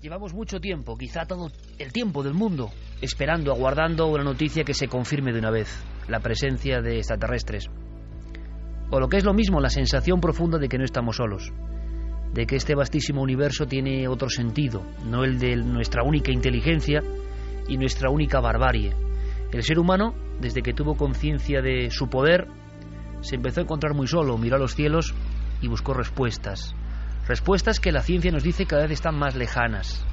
Llevamos mucho tiempo, quizá todo el tiempo del mundo, esperando, aguardando una noticia que se confirme de una vez, la presencia de extraterrestres. O lo que es lo mismo, la sensación profunda de que no estamos solos, de que este vastísimo universo tiene otro sentido, no el de nuestra única inteligencia y nuestra única barbarie. El ser humano, desde que tuvo conciencia de su poder, se empezó a encontrar muy solo, miró a los cielos y buscó respuestas. Respuestas que la ciencia nos dice cada vez están más lejanas.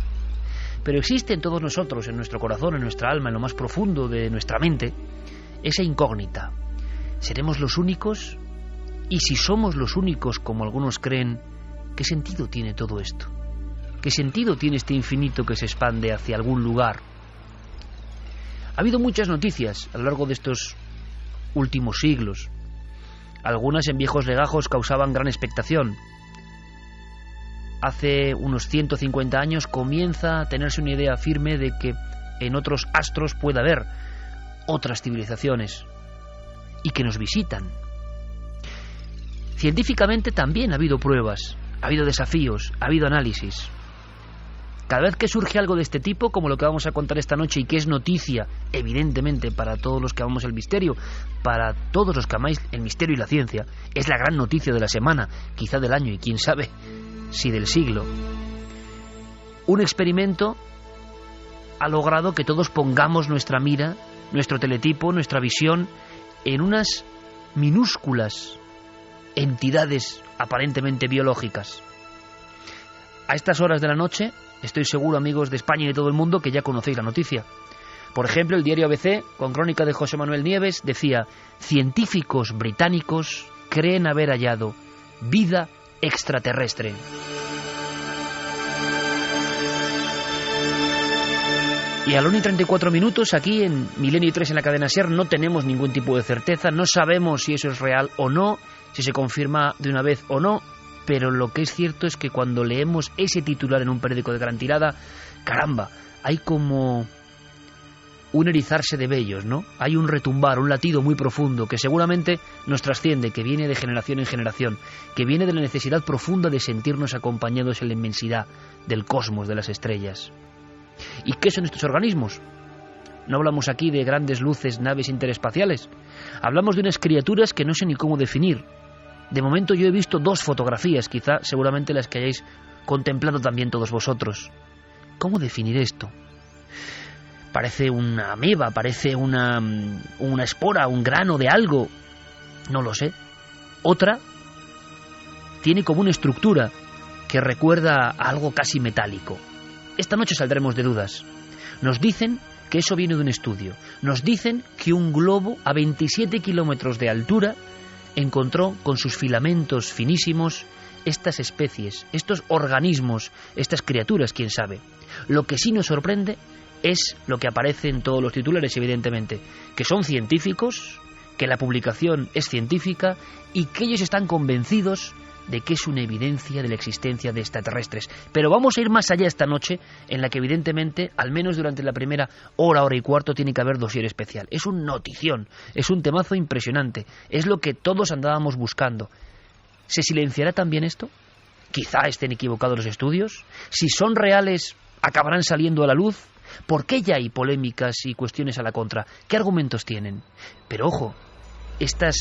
Pero existe en todos nosotros, en nuestro corazón, en nuestra alma, en lo más profundo de nuestra mente, esa incógnita. ¿Seremos los únicos? Y si somos los únicos, como algunos creen, ¿qué sentido tiene todo esto? ¿Qué sentido tiene este infinito que se expande hacia algún lugar? Ha habido muchas noticias a lo largo de estos últimos siglos. Algunas en viejos legajos causaban gran expectación. Hace unos 150 años comienza a tenerse una idea firme de que en otros astros puede haber otras civilizaciones y que nos visitan. Científicamente también ha habido pruebas, ha habido desafíos, ha habido análisis. Cada vez que surge algo de este tipo, como lo que vamos a contar esta noche y que es noticia, evidentemente, para todos los que amamos el misterio, para todos los que amáis el misterio y la ciencia, es la gran noticia de la semana, quizá del año y quién sabe si del siglo. Un experimento ha logrado que todos pongamos nuestra mira, nuestro teletipo, nuestra visión en unas minúsculas entidades aparentemente biológicas. A estas horas de la noche, estoy seguro, amigos de España y de todo el mundo, que ya conocéis la noticia. Por ejemplo, el diario ABC, con crónica de José Manuel Nieves, decía: científicos británicos creen haber hallado vida extraterrestre. Y a la 1:34, aquí en Milenio 3 en la cadena SER, no tenemos ningún tipo de certeza, no sabemos si eso es real o no, si se confirma de una vez o no, pero lo que es cierto es que cuando leemos ese titular en un periódico de gran tirada, caramba, hay como un erizarse de vellos, ¿no? Hay un retumbar, un latido muy profundo que seguramente nos trasciende, que viene de generación en generación, que viene de la necesidad profunda de sentirnos acompañados en la inmensidad del cosmos, de las estrellas. ¿Y qué son estos organismos? No hablamos aquí de grandes luces, naves interespaciales. Hablamos de unas criaturas que no sé ni cómo definir. De momento yo he visto 2 fotografías, quizá seguramente las que hayáis contemplado también todos vosotros. ¿Cómo definir esto? Parece una ameba, parece una espora, un grano de algo. No lo sé. Otra tiene como una estructura que recuerda a algo casi metálico. Esta noche saldremos de dudas. Nos dicen que eso viene de un estudio. Nos dicen que un globo a 27 kilómetros de altura encontró con sus filamentos finísimos estas especies, estos organismos, estas criaturas, quién sabe. Lo que sí nos sorprende es lo que aparece en todos los titulares, evidentemente, que son científicos, que la publicación es científica y que ellos están convencidos de que es una evidencia de la existencia de extraterrestres. Pero vamos a ir más allá esta noche, en la que evidentemente, al menos durante la primera hora y cuarto, tiene que haber dossier especial. Es un notición, es un temazo impresionante, es lo que todos andábamos buscando. ¿Se silenciará también esto? Quizá estén equivocados los estudios. Si son reales, acabarán saliendo a la luz. ¿Por qué ya hay polémicas y cuestiones a la contra? ¿Qué argumentos tienen? Pero ojo, estas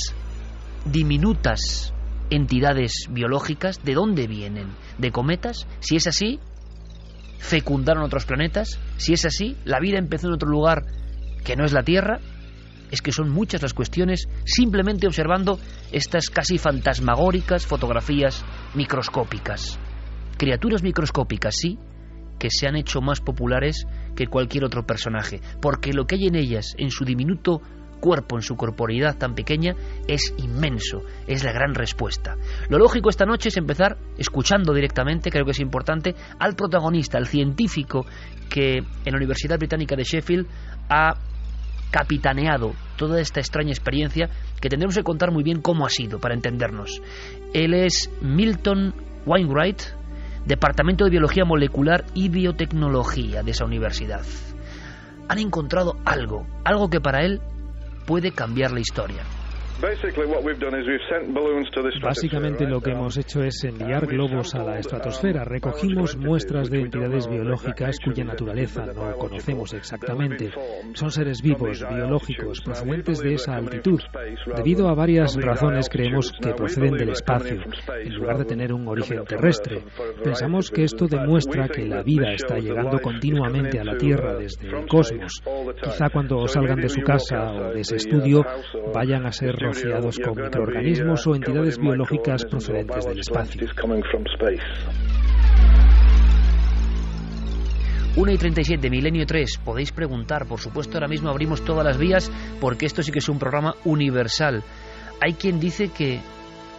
diminutas entidades biológicas, ¿de dónde vienen? ¿De cometas? Si es así, ¿fecundaron otros planetas? Si es así, ¿la vida empezó en otro lugar que no es la Tierra? Es que son muchas las cuestiones simplemente observando estas casi fantasmagóricas fotografías microscópicas. Criaturas microscópicas, sí, que se han hecho más populares que cualquier otro personaje, porque lo que hay en ellas, en su diminuto cuerpo, en su corporeidad tan pequeña, es inmenso, es la gran respuesta. Lo lógico esta noche es empezar escuchando directamente, creo que es importante, al protagonista, al científico que en la Universidad Británica de Sheffield ha capitaneado toda esta extraña experiencia, que tendremos que contar muy bien cómo ha sido para entendernos. Él es Milton Wainwright, Departamento de Biología Molecular y Biotecnología de esa universidad. Han encontrado algo que para él puede cambiar la historia. Básicamente lo que hemos hecho es enviar globos a la estratosfera. Recogimos muestras de entidades biológicas cuya naturaleza no conocemos exactamente. Son seres vivos, biológicos, procedentes de esa altitud. Debido a varias razones creemos que proceden del espacio, en lugar de tener un origen terrestre. Pensamos que esto demuestra que la vida está llegando continuamente a la Tierra desde el cosmos. Quizá cuando salgan de su casa o de ese estudio vayan a ser rociados con microorganismos o entidades biológicas procedentes del espacio. 1:37, Milenio 3. Podéis preguntar, por supuesto, ahora mismo abrimos todas las vías porque esto sí que es un programa universal. Hay quien dice que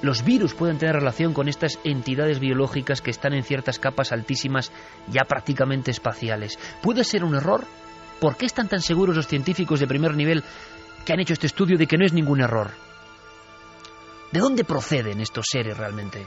los virus pueden tener relación con estas entidades biológicas que están en ciertas capas altísimas, ya prácticamente espaciales. ¿Puede ser un error? ¿Por qué están tan seguros los científicos de primer nivel que han hecho este estudio de que no es ningún error? ¿De dónde proceden estos seres realmente?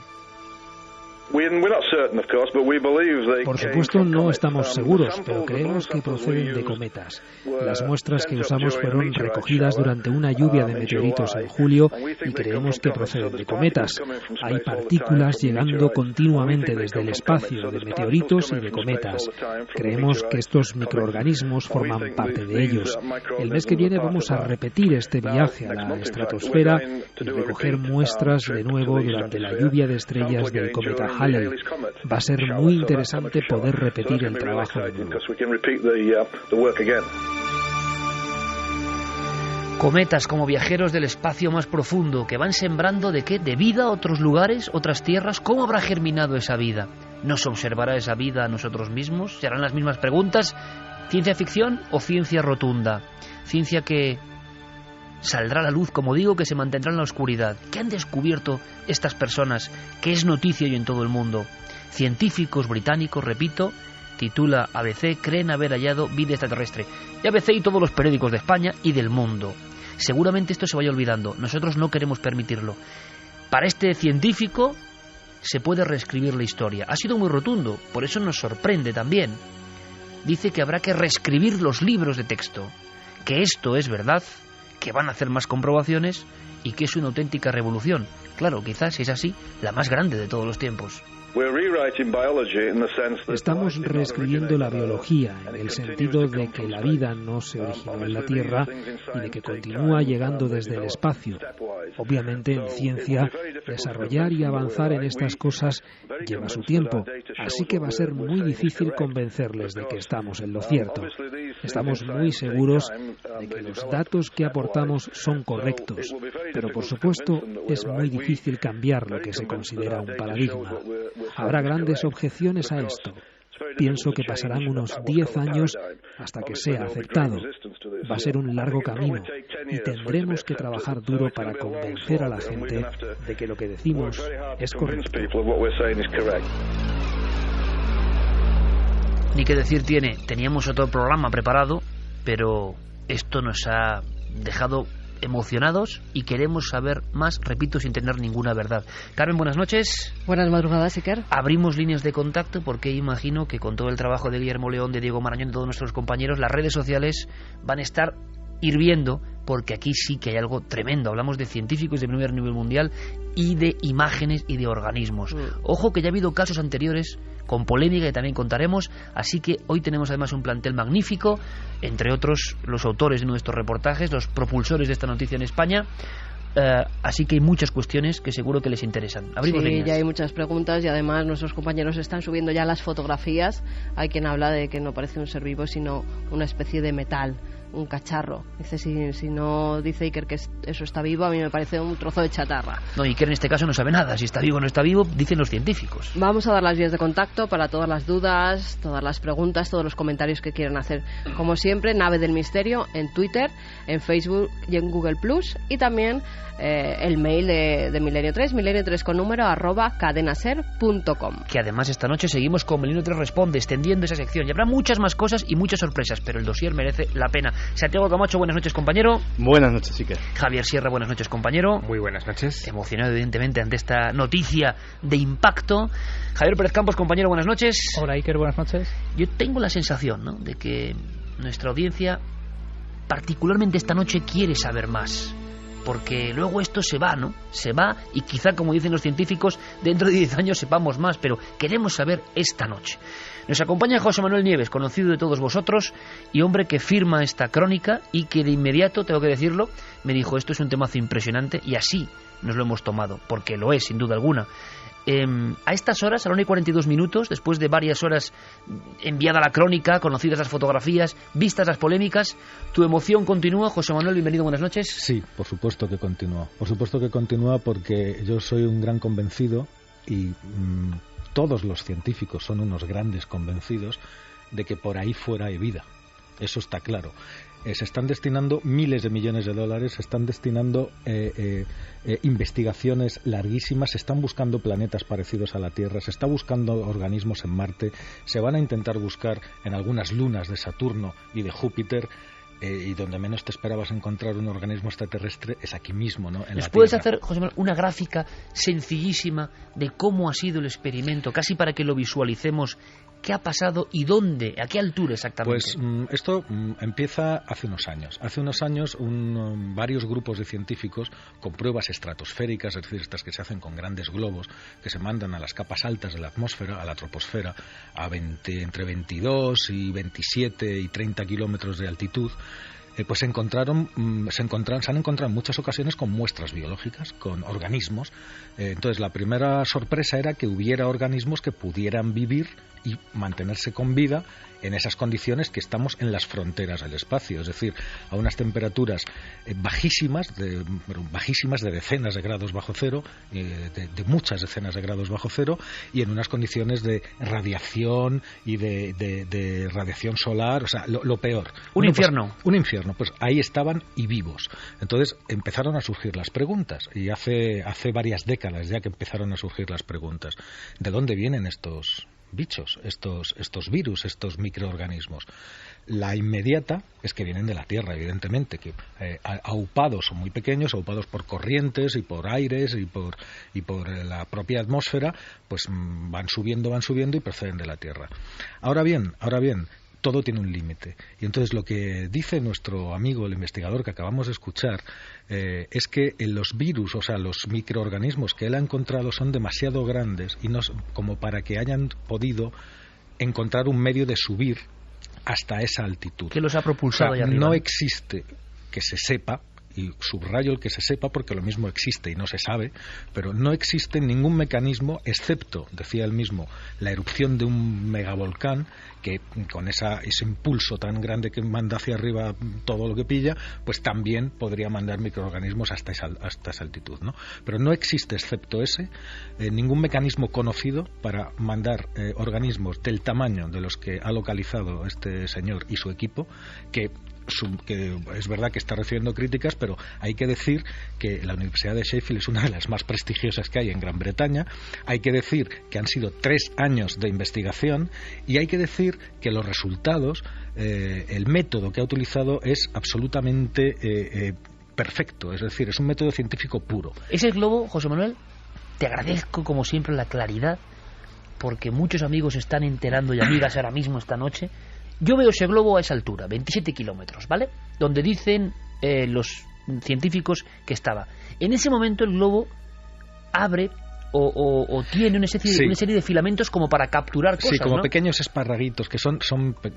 Por supuesto no estamos seguros, pero creemos que proceden de cometas. Las muestras que usamos fueron recogidas durante una lluvia de meteoritos en julio y creemos que proceden de cometas. Hay partículas llegando continuamente desde el espacio, de meteoritos y de cometas. Creemos que estos microorganismos forman parte de ellos. El mes que viene vamos a repetir este viaje a la estratosfera y recoger muestras de nuevo durante la lluvia de estrellas del cometa Halley. Va a ser muy interesante poder repetir el trabajo de nuevo. Cometas como viajeros del espacio más profundo, que van sembrando ¿de qué? ¿De vida a otros lugares, otras tierras? ¿Cómo habrá germinado esa vida? ¿Nos observará esa vida a nosotros mismos? ¿Se harán las mismas preguntas? ¿Ciencia ficción o ciencia rotunda? Ciencia que saldrá a la luz, como digo, que se mantendrá en la oscuridad. ¿Qué han descubierto estas personas? ¿Qué es noticia hoy en todo el mundo? Científicos británicos, repito, titula ABC, creen haber hallado vida extraterrestre. Y ABC y todos los periódicos de España y del mundo. Seguramente esto se vaya olvidando. Nosotros no queremos permitirlo. Para este científico se puede reescribir la historia. Ha sido muy rotundo, por eso nos sorprende también. Dice que habrá que reescribir los libros de texto. Que esto es verdad, que van a hacer más comprobaciones y que es una auténtica revolución. Claro, quizás es así, la más grande de todos los tiempos. Estamos reescribiendo la biología en el sentido de que la vida no se originó en la Tierra y de que continúa llegando desde el espacio. Obviamente, en ciencia, desarrollar y avanzar en estas cosas lleva su tiempo, así que va a ser muy difícil convencerles de que estamos en lo cierto. Estamos muy seguros de que los datos que aportamos son correctos, pero por supuesto es muy difícil cambiar lo que se considera un paradigma. Habrá grandes objeciones a esto. Pienso que pasarán unos 10 años hasta que sea aceptado. Va a ser un largo camino y tendremos que trabajar duro para convencer a la gente de que lo que decimos es correcto. Ni qué decir tiene, teníamos otro programa preparado, pero esto nos ha dejado emocionados y queremos saber más, repito, sin tener ninguna verdad. Carmen, buenas noches. Buenas madrugadas, Iker. Abrimos líneas de contacto porque imagino que con todo el trabajo de Guillermo León, de Diego Marañón y de todos nuestros compañeros, las redes sociales van a estar hirviendo porque aquí sí que hay algo tremendo. Hablamos de científicos de primer nivel mundial y de imágenes y de organismos. Ojo que ya ha habido casos anteriores con polémica y también contaremos, así que hoy tenemos además un plantel magnífico, entre otros los autores de nuestros reportajes, los propulsores de esta noticia en España. Así que hay muchas cuestiones que seguro que les interesan. Abrimos líneas. Ya hay muchas preguntas y además nuestros compañeros están subiendo ya las fotografías. Hay quien habla de que no parece un ser vivo sino una especie de metal, un cacharro. Dice, si no dice Iker que eso está vivo, a mí me parece un trozo de chatarra. No, Iker en este caso no sabe nada. Si está vivo o no está vivo, dicen los científicos. Vamos a dar las vías de contacto para todas las dudas, todas las preguntas, todos los comentarios que quieran hacer. Como siempre, Nave del Misterio en Twitter, en Facebook y en Google Plus, y también el mail de Milenio 3, milenio3 con número @cadenaser.com. Que además esta noche seguimos con Milenio 3 Responde, extendiendo esa sección. Y habrá muchas más cosas y muchas sorpresas, pero el dossier merece la pena. Santiago Camacho, buenas noches, compañero. Buenas noches, Iker. Javier Sierra, buenas noches, compañero. Muy buenas noches. Emocionado, evidentemente, ante esta noticia de impacto. Javier Pérez Campos, compañero, buenas noches. Hola, Iker, buenas noches. Yo tengo la sensación, ¿no?, de que nuestra audiencia, particularmente esta noche, quiere saber más. porque luego esto se va, ¿no? Se va y quizá, como dicen los científicos, dentro de 10 años sepamos más, pero queremos saber esta noche. Nos acompaña José Manuel Nieves, conocido de todos vosotros y hombre que firma esta crónica y que de inmediato, tengo que decirlo, me dijo, esto es un temazo impresionante, y así nos lo hemos tomado, porque lo es, sin duda alguna. A estas horas, a la 1:42, después de varias horas enviada la crónica, conocidas las fotografías, vistas las polémicas, ¿tu emoción continúa? José Manuel, bienvenido, buenas noches. Sí, por supuesto que continúa. Por supuesto que continúa porque yo soy un gran convencido y todos los científicos son unos grandes convencidos de que por ahí fuera hay vida. Eso está claro. Se están destinando miles de millones de dólares, se están destinando investigaciones larguísimas, se están buscando planetas parecidos a la Tierra, se está buscando organismos en Marte, se van a intentar buscar en algunas lunas de Saturno y de Júpiter, y donde menos te esperabas encontrar un organismo extraterrestre es aquí mismo, ¿no? En ¿Nos la puedes Tierra. hacer, José Manuel, una gráfica sencillísima de cómo ha sido el experimento, casi para que lo visualicemos? ¿Qué ha pasado y dónde? ¿A qué altura exactamente? Pues esto empieza hace unos años. Hace unos años varios grupos de científicos con pruebas estratosféricas, es decir, estas que se hacen con grandes globos, que se mandan a las capas altas de la atmósfera, a la troposfera, entre 22 y 27 y 30 kilómetros de altitud, pues se han encontrado en muchas ocasiones con muestras biológicas, con organismos. Entonces la primera sorpresa era que hubiera organismos que pudieran vivir y mantenerse con vida en esas condiciones que estamos en las fronteras del espacio, es decir, a unas temperaturas bajísimas de decenas de grados bajo cero, de muchas decenas de grados bajo cero, y en unas condiciones de radiación y de radiación solar, o sea, lo peor. Un infierno. Pues, un infierno, pues ahí estaban y vivos. Entonces empezaron a surgir las preguntas, y hace varias décadas ya que empezaron a surgir las preguntas. ¿De dónde vienen estos bichos, estos virus, estos microorganismos? La inmediata es que vienen de la Tierra, evidentemente, que aupados, son muy pequeños, aupados por corrientes y por aires y por la propia atmósfera, pues van subiendo y proceden de la Tierra. Ahora bien, todo tiene un límite. Y entonces lo que dice nuestro amigo, el investigador que acabamos de escuchar, es que los virus, o sea, los microorganismos que él ha encontrado son demasiado grandes y no como para que hayan podido encontrar un medio de subir hasta esa altitud. ¿Qué los ha propulsado o sea, allá arriba? no existe que se sepa, y subrayo el que se sepa porque lo mismo existe y no se sabe, pero no existe ningún mecanismo excepto, decía él mismo, la erupción de un megavolcán que con ese impulso tan grande que manda hacia arriba todo lo que pilla, pues también podría mandar microorganismos hasta esa altitud, ¿no? Pero no existe excepto ese ningún mecanismo conocido para mandar organismos del tamaño de los que ha localizado este señor y su equipo, que es verdad que está recibiendo críticas, pero hay que decir que la Universidad de Sheffield es una de las más prestigiosas que hay en Gran Bretaña, hay que decir que han sido 3 años de investigación y hay que decir que los resultados, el método que ha utilizado es absolutamente perfecto, es decir, es un método científico puro. Ese globo, José Manuel, te agradezco como siempre la claridad, porque muchos amigos se están enterando y amigas ahora mismo esta noche. Yo veo ese globo a esa altura, 27 kilómetros, ¿vale? Donde dicen los científicos que estaba. En ese momento el globo abre o tiene una serie de filamentos como para capturar cosas, sí, como ¿no? pequeños esparraguitos que son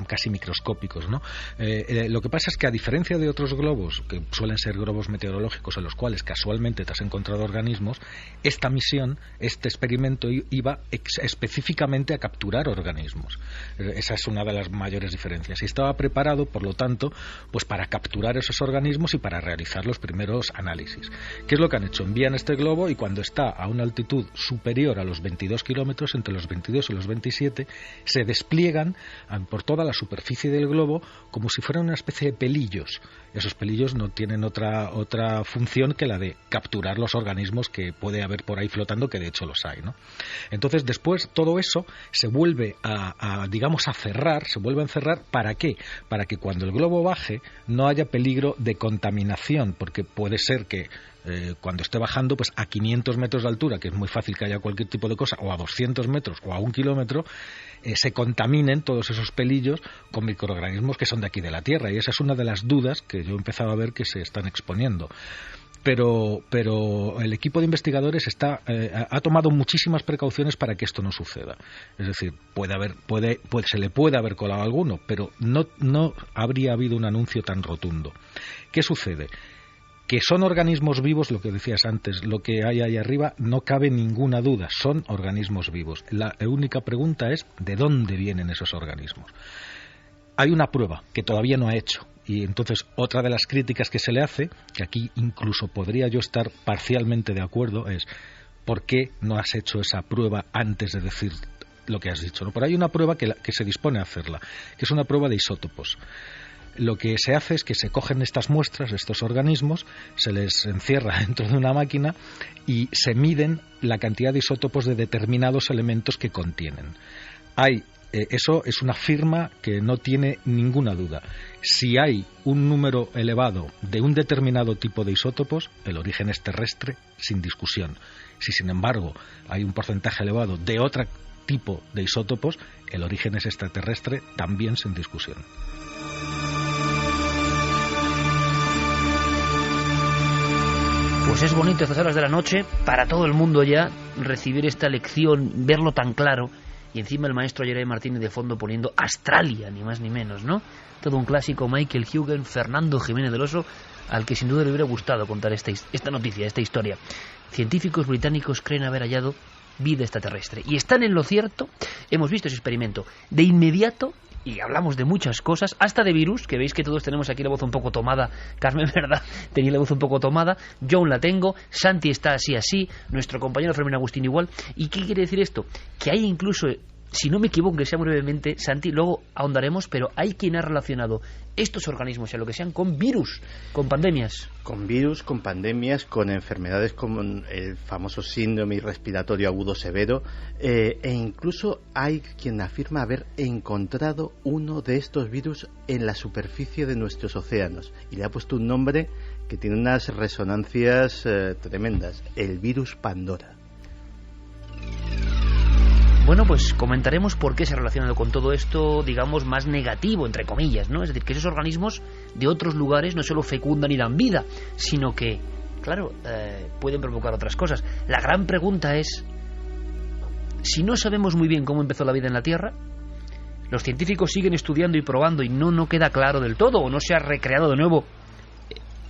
casi microscópicos, ¿no? Lo que pasa es que a diferencia de otros globos, que suelen ser globos meteorológicos en los cuales casualmente te has encontrado organismos, esta misión, este experimento iba específicamente a capturar organismos. Esa es una de las mayores diferencias. Y estaba preparado, por lo tanto, pues para capturar esos organismos y para realizar los primeros análisis. ¿Qué es lo que han hecho? Envían este globo y cuando está a una altitud superior a los 22 kilómetros, entre los 22 y los 27, se despliegan por toda la superficie del globo como si fueran una especie de pelillos. Esos pelillos no tienen otra función que la de capturar los organismos que puede haber por ahí flotando, que de hecho los hay, ¿no? Entonces después todo eso se vuelve a cerrar, se vuelve a encerrar. ¿Para qué? Para que cuando el globo baje no haya peligro de contaminación, porque puede ser que cuando esté bajando pues a 500 metros de altura, que es muy fácil que haya cualquier tipo de cosa, o a 200 metros o a 1 kilómetro, se contaminen todos esos pelillos con microorganismos que son de aquí de la Tierra, y esa es una de las dudas que yo empezaba a ver que se están exponiendo. pero el equipo de investigadores ha tomado muchísimas precauciones para que esto no suceda. Es decir, se le puede haber colado alguno, pero no habría habido un anuncio tan rotundo. ¿Qué sucede? Que son organismos vivos, lo que decías antes, lo que hay ahí arriba, no cabe ninguna duda, son organismos vivos. La única pregunta es ¿de dónde vienen esos organismos? Hay una prueba que todavía no ha hecho, y entonces otra de las críticas que se le hace, que aquí incluso podría yo estar parcialmente de acuerdo, es ¿por qué no has hecho esa prueba antes de decir lo que has dicho? ¿No? Pero hay una prueba que se dispone a hacerla, que es una prueba de isótopos. Lo que se hace es que se cogen estas muestras, estos organismos, se les encierra dentro de una máquina y se miden la cantidad de isótopos de determinados elementos que contienen. Eso es una firma que no tiene ninguna duda. Si hay un número elevado de un determinado tipo de isótopos, el origen es terrestre, sin discusión. Si, sin embargo, hay un porcentaje elevado de otro tipo de isótopos, el origen es extraterrestre, también sin discusión. Pues es bonito a estas horas de la noche, para todo el mundo ya, recibir esta lección, verlo tan claro, y encima el maestro Jeremy Martínez de fondo poniendo Australia, ni más ni menos, ¿no? Todo un clásico, Michael Hugen, Fernando Jiménez del Oso, al que sin duda le hubiera gustado contar esta noticia, esta historia. Científicos británicos creen haber hallado vida extraterrestre. Y están en lo cierto, hemos visto ese experimento. De inmediato, y hablamos de muchas cosas, hasta de virus, que veis que todos tenemos aquí la voz un poco tomada. Carmen, ¿verdad? Tenía la voz un poco tomada. John la tengo, Santi está así, nuestro compañero Fermín Agustín igual. ¿Y qué quiere decir esto? Que hay incluso, si no me equivoco, que sea muy brevemente, Santi, luego ahondaremos, pero hay quien ha relacionado estos organismos, sea lo que sean, con virus, con pandemias. Con virus, con pandemias, con enfermedades como el famoso síndrome respiratorio agudo severo, e incluso hay quien afirma haber encontrado uno de estos virus en la superficie de nuestros océanos, y le ha puesto un nombre que tiene unas resonancias tremendas, el virus Pandora. Bueno, pues comentaremos por qué se ha relacionado con todo esto, digamos, más negativo, entre comillas, ¿no? Es decir, que esos organismos de otros lugares no solo fecundan y dan vida, sino que, claro, pueden provocar otras cosas. La gran pregunta es, si no sabemos muy bien cómo empezó la vida en la Tierra, los científicos siguen estudiando y probando y no queda claro del todo, o no se ha recreado de nuevo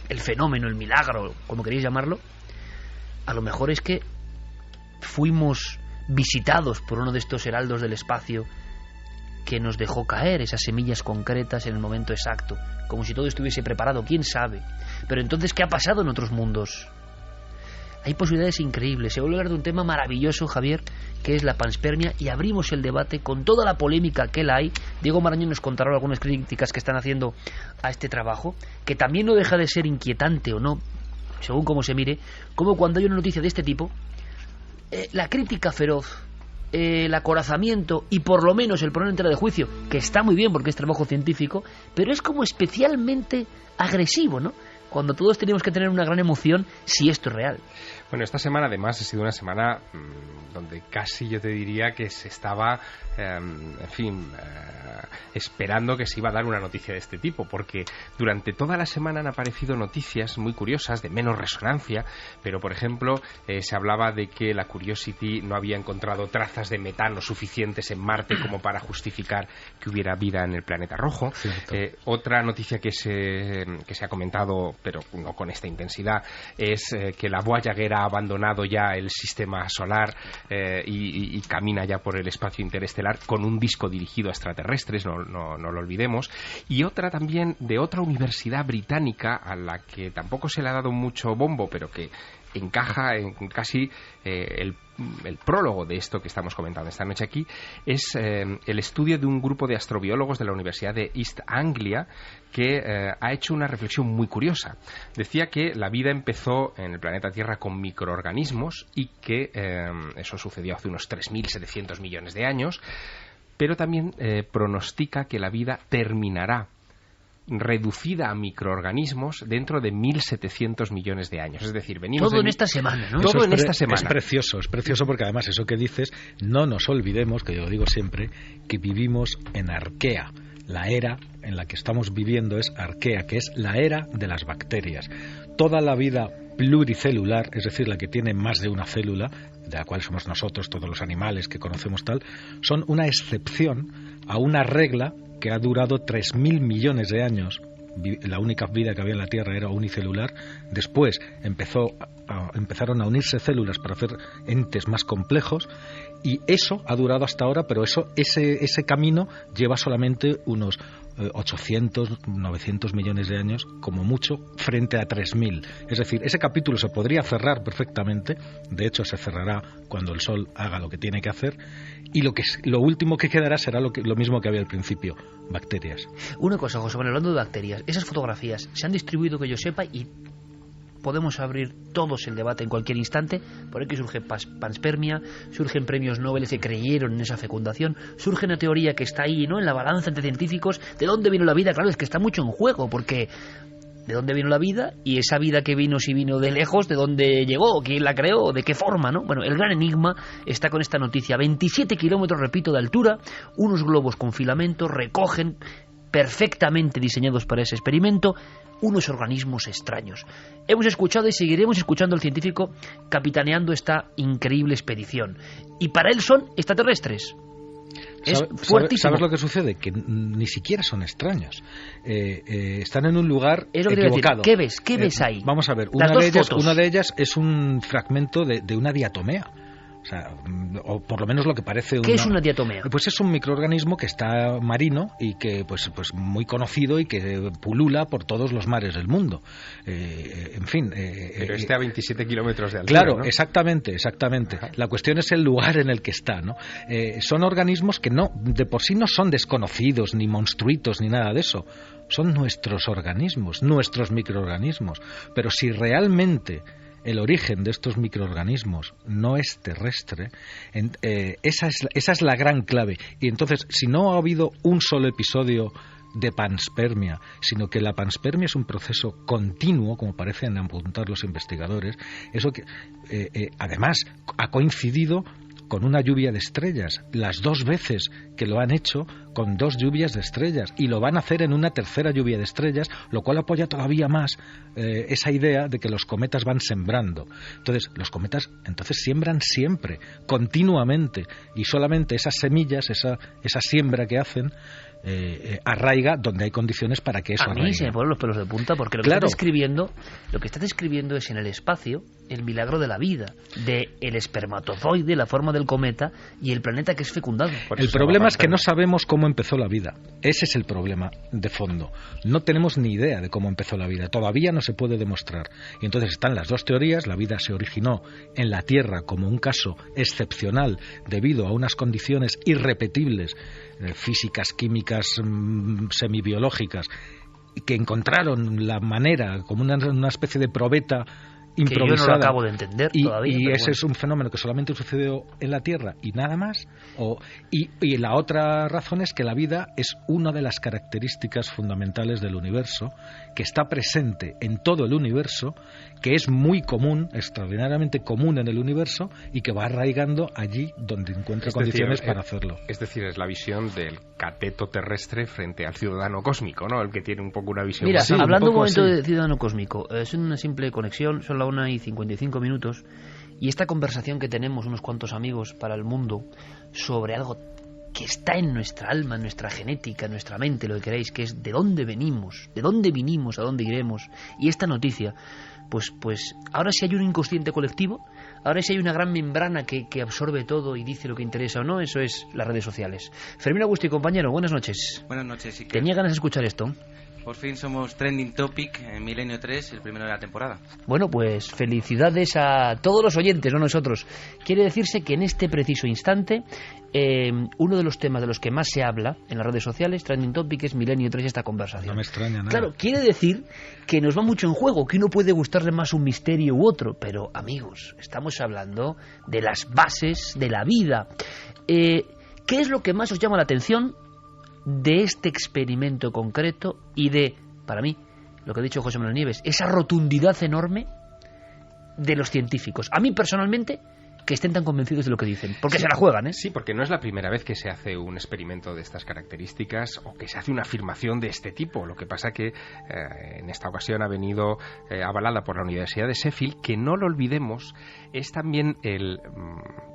el fenómeno, el milagro, como queréis llamarlo, a lo mejor es que fuimos visitados por uno de estos heraldos del espacio que nos dejó caer esas semillas concretas en el momento exacto, como si todo estuviese preparado, quién sabe. Pero entonces, ¿qué ha pasado en otros mundos? Hay posibilidades increíbles. Se vuelve a hablar de un tema maravilloso, Javier, que es la panspermia, y abrimos el debate con toda la polémica que la hay. Diego Marañón nos contará algunas críticas que están haciendo a este trabajo, que también no deja de ser inquietante o no, según cómo se mire, como cuando hay una noticia de este tipo, la crítica feroz, el acorazamiento y por lo menos el poner en tela de juicio, que está muy bien porque es trabajo científico, pero es como especialmente agresivo, ¿no? Cuando todos tenemos que tener una gran emoción si esto es real. Bueno, esta semana además ha sido una semana donde casi yo te diría que se estaba, esperando que se iba a dar una noticia de este tipo, porque durante toda la semana han aparecido noticias muy curiosas, de menos resonancia, pero por ejemplo se hablaba de que la Curiosity no había encontrado trazas de metano suficientes en Marte como para justificar que hubiera vida en el planeta rojo. Otra noticia que se ha comentado, pero no con esta intensidad, es que la Voyager ha abandonado ya el sistema solar y camina ya por el espacio interestelar con un disco dirigido a extraterrestres, no lo olvidemos. Y otra también de otra universidad británica a la que tampoco se le ha dado mucho bombo, pero que encaja en casi el prólogo de esto que estamos comentando esta noche aquí, es el estudio de un grupo de astrobiólogos de la Universidad de East Anglia que ha hecho una reflexión muy curiosa. Decía que la vida empezó en el planeta Tierra con microorganismos y que eso sucedió hace unos 3.700 millones de años, pero también pronostica que la vida terminará reducida a microorganismos dentro de 1.700 millones de años. Es decir, venimos... Todo en esta semana, ¿no? Todo en esta semana. Es precioso porque además eso que dices, no nos olvidemos, que yo lo digo siempre, que vivimos en Arquea. La era en la que estamos viviendo es Arquea, que es la era de las bacterias. Toda la vida pluricelular, es decir, la que tiene más de una célula, de la cual somos nosotros, todos los animales que conocemos tal, son una excepción a una regla que ha durado 3.000 millones de años. La única vida que había en la Tierra era unicelular. Después empezaron a unirse células para hacer entes más complejos, y eso ha durado hasta ahora, pero ese camino lleva solamente unos 800, 900 millones de años, como mucho, frente a 3.000. Es decir, ese capítulo se podría cerrar perfectamente, de hecho se cerrará cuando el Sol haga lo que tiene que hacer, y lo último que quedará será lo mismo que había al principio, bacterias. Una cosa, José Manuel, hablando de bacterias, esas fotografías se han distribuido, que yo sepa, y podemos abrir todos el debate en cualquier instante. Por aquí surge panspermia, surgen premios Nobel que creyeron en esa fecundación, surge una teoría que está ahí, ¿no?, en la balanza entre científicos. ¿De dónde vino la vida? Claro, es que está mucho en juego, porque ¿de dónde vino la vida? Y esa vida que vino, si vino de lejos, ¿de dónde llegó? ¿Quién la creó? ¿De qué forma? ¿No? Bueno, el gran enigma está con esta noticia. 27 kilómetros, repito, de altura, unos globos con filamento recogen, perfectamente diseñados para ese experimento, unos organismos extraños. Hemos escuchado y seguiremos escuchando al científico capitaneando esta increíble expedición. Y para él son extraterrestres. Es fuertísimo. ¿Sabes lo que sucede? Que ni siquiera son extraños. Están en un lugar equivocado. Decir, ¿Qué ves ahí? Vamos a ver, una de ellas es un fragmento de una diatomea. O sea, o por lo menos lo que parece ¿Qué es una diatomea? Pues es un microorganismo que está marino y que pues muy conocido y que pulula por todos los mares del mundo. En fin. Pero esté a 27 kilómetros de altura. Claro, ¿no? exactamente. Ajá. La cuestión es el lugar en el que está, ¿no? Son organismos que de por sí no son desconocidos, ni monstruitos, ni nada de eso. Son nuestros organismos, nuestros microorganismos. Pero si realmente el origen de estos microorganismos no es terrestre, esa es la gran clave. Y entonces, si no ha habido un solo episodio de panspermia, sino que la panspermia es un proceso continuo, como parecen apuntar los investigadores, eso que además ha coincidido con una lluvia de estrellas, las 2 veces que lo han hecho con 2 lluvias de estrellas, y lo van a hacer en una tercera lluvia de estrellas, lo cual apoya todavía más esa idea de que los cometas van sembrando. Entonces, los cometas siembran siempre, continuamente, y solamente esas semillas, esa siembra que hacen, arraiga donde hay condiciones para que eso arraigue. A mí se me ponen los pelos de punta, porque lo que estás describiendo es en el espacio el milagro de la vida, de el espermatozoide, la forma del cometa y el planeta que es fecundado. El problema es que no sabemos cómo empezó la vida. Ese es el problema de fondo. No tenemos ni idea de cómo empezó la vida. Todavía no se puede demostrar. Y entonces están las 2 teorías. La vida se originó en la Tierra como un caso excepcional debido a unas condiciones irrepetibles, físicas, químicas, semibiológicas, que encontraron la manera, como una especie de probeta improvisada. Que yo no lo acabo de entender todavía. Y ese es un fenómeno que solamente sucedió en la Tierra y nada más. Y la otra razón es que la vida es una de las características fundamentales del universo, que está presente en todo el universo, que es muy común, extraordinariamente común en el universo, y que va arraigando allí donde encuentra condiciones para hacerlo. Es decir, es la visión del cateto terrestre frente al ciudadano cósmico, ¿no? El que tiene un poco una visión... Mira, hablando un momento de ciudadano cósmico, es una simple conexión, son las 1:55, y esta conversación que tenemos unos cuantos amigos para el mundo sobre algo que está en nuestra alma, en nuestra genética, en nuestra mente, lo que queráis, que es de dónde venimos, a dónde iremos, y esta noticia, pues ahora sí hay un inconsciente colectivo, ahora sí hay una gran membrana que absorbe todo y dice lo que interesa o no, eso es las redes sociales. Fermín Augusto y compañero, buenas noches. Buenas noches, Iker. Tenía ganas de escuchar esto. Por fin somos Trending Topic en Milenio 3, el primero de la temporada. Bueno, pues felicidades a todos los oyentes, no nosotros. Quiere decirse que en este preciso instante, uno de los temas de los que más se habla en las redes sociales, Trending Topic, es Milenio 3, esta conversación. No me extraña nada. Claro, quiere decir que nos va mucho en juego, que uno puede gustarle más un misterio u otro, pero amigos, estamos hablando de las bases de la vida. ¿Qué es lo que más os llama la atención de este experimento concreto y de, para mí, lo que ha dicho José Manuel Nieves, esa rotundidad enorme de los científicos? A mí personalmente que estén tan convencidos de lo que dicen, porque se la juegan, ¿eh? Sí, porque no es la primera vez que se hace un experimento de estas características o que se hace una afirmación de este tipo. Lo que pasa que en esta ocasión ha venido avalada por la Universidad de Sheffield, que no lo olvidemos, es también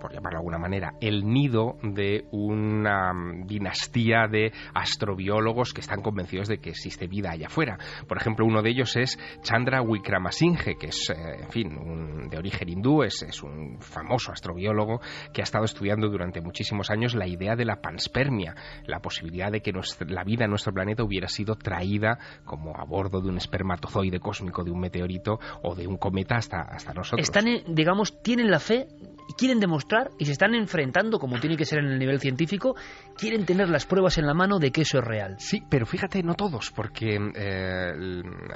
por llamarlo de alguna manera, el nido de una dinastía de astrobiólogos que están convencidos de que existe vida allá afuera. Por ejemplo, uno de ellos es Chandra Wickramasinghe, que es, de origen hindú, es un famoso astrobiólogo que ha estado estudiando durante muchísimos años la idea de la panspermia, la posibilidad de que la vida en nuestro planeta hubiera sido traída como a bordo de un espermatozoide cósmico, de un meteorito o de un cometa hasta nosotros. Están, tienen la fe, quieren demostrar y se están enfrentando, como tiene que ser en el nivel científico, quieren tener las pruebas en la mano de que eso es real. Sí, pero fíjate, no todos, porque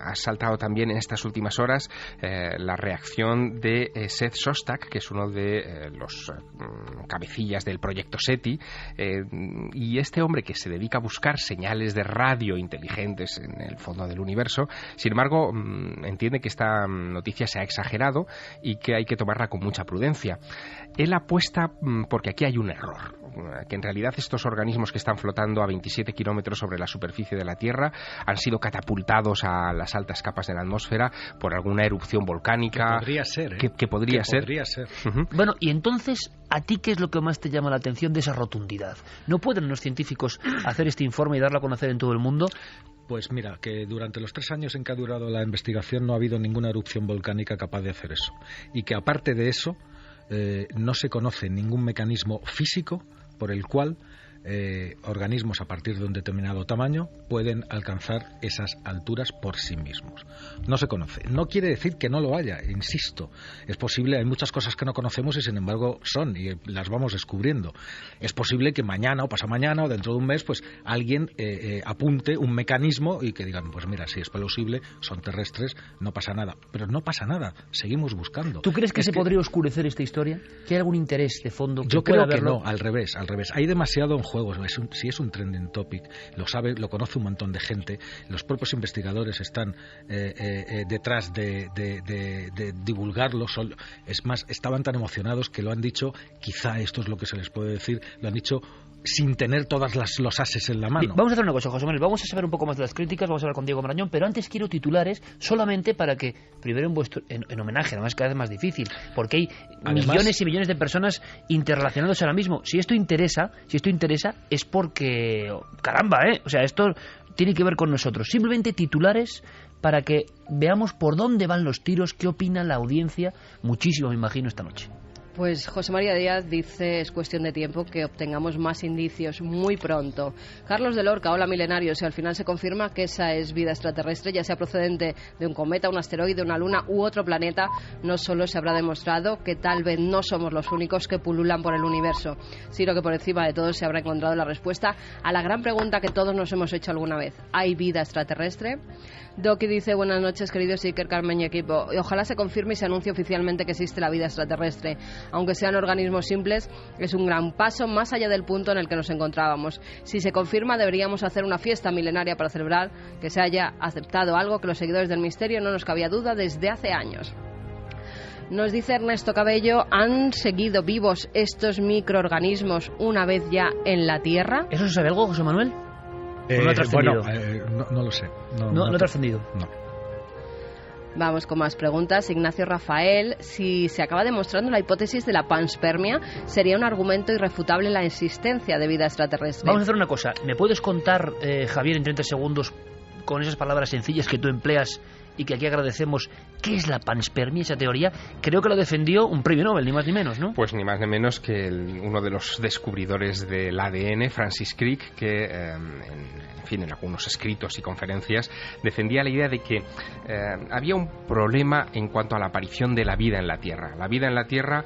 ha saltado también en estas últimas horas la reacción de Seth Shostak, que es uno de los cabecillas del proyecto SETI, y este hombre que se dedica a buscar señales de radio inteligentes en el fondo del universo, sin embargo, entiende que esta noticia se ha exagerado y que hay que tomarla con mucha prudencia. Él apuesta porque aquí hay un error, que en realidad estos organismos que están flotando a 27 kilómetros sobre la superficie de la Tierra han sido catapultados a las altas capas de la atmósfera por alguna erupción volcánica. Que podría ser, ¿eh? Que podría ser. Uh-huh. Bueno, y entonces, ¿a ti qué es lo que más te llama la atención de esa rotundidad? ¿No pueden los científicos hacer este informe y darlo a conocer en todo el mundo? Pues mira, que durante los 3 años en que ha durado la investigación no ha habido ninguna erupción volcánica capaz de hacer eso. Y que aparte de eso, no se conoce ningún mecanismo físico por el cual organismos a partir de un determinado tamaño pueden alcanzar esas alturas por sí mismos. No se conoce. No quiere decir que no lo haya, insisto. Es posible, hay muchas cosas que no conocemos y sin embargo son, y las vamos descubriendo. Es posible que mañana o pasamañana o dentro de un mes pues alguien apunte un mecanismo y que digan, pues mira, si es plausible, son terrestres, no pasa nada. Pero no pasa nada, seguimos buscando. ¿Tú crees que podría oscurecer esta historia? ¿Que hay algún interés de fondo? Yo creo que no, al revés. Hay demasiado en juego. Si es un trending topic, lo conoce un montón de gente, los propios investigadores están detrás de divulgarlo. Es más, estaban tan emocionados que lo han dicho, quizá esto es lo que se les puede decir, lo han dicho sin tener todas los ases en la mano. Vamos a hacer una cosa, José Manuel, vamos a saber un poco más de las críticas, vamos a hablar con Diego Marañón, pero antes quiero titulares solamente para que, primero en homenaje, además cada vez más difícil, porque hay millones y millones de personas interrelacionadas ahora mismo. Si esto interesa es porque, caramba, o sea, esto tiene que ver con nosotros. Simplemente titulares para que veamos por dónde van los tiros, qué opina la audiencia, muchísimo me imagino esta noche. Pues José María Díaz dice, es cuestión de tiempo que obtengamos más indicios muy pronto. Carlos de Lorca, hola milenarios, si al final se confirma que esa es vida extraterrestre, ya sea procedente de un cometa, un asteroide, una luna u otro planeta, no solo se habrá demostrado que tal vez no somos los únicos que pululan por el universo, sino que por encima de todo se habrá encontrado la respuesta a la gran pregunta que todos nos hemos hecho alguna vez. ¿Hay vida extraterrestre? Doki dice, buenas noches queridos Iker, Carmen y equipo. Ojalá se confirme y se anuncie oficialmente que existe la vida extraterrestre. Aunque sean organismos simples, es un gran paso más allá del punto en el que nos encontrábamos. Si se confirma, deberíamos hacer una fiesta milenaria para celebrar que se haya aceptado algo que los seguidores del misterio no nos cabía duda desde hace años. Nos dice Ernesto Cabello, ¿han seguido vivos estos microorganismos una vez ya en la Tierra? ¿Eso se sabe algo, José Manuel? ¿No ha trascendido? No lo sé. ¿No ha trascendido? No. Vamos con más preguntas. Ignacio Rafael, si se acaba demostrando la hipótesis de la panspermia, sería un argumento irrefutable la existencia de vida extraterrestre. Vamos a hacer una cosa. ¿Me puedes contar, Javier, en 30 segundos, con esas palabras sencillas que tú empleas y que aquí agradecemos, qué es la panspermia, esa teoría? Creo que lo defendió un premio Nobel, ni más ni menos, ¿no? Pues ni más ni menos que uno de los descubridores del ADN, Francis Crick, que en algunos escritos y conferencias defendía la idea de que había un problema en cuanto a la aparición de la vida en la Tierra. La vida en la Tierra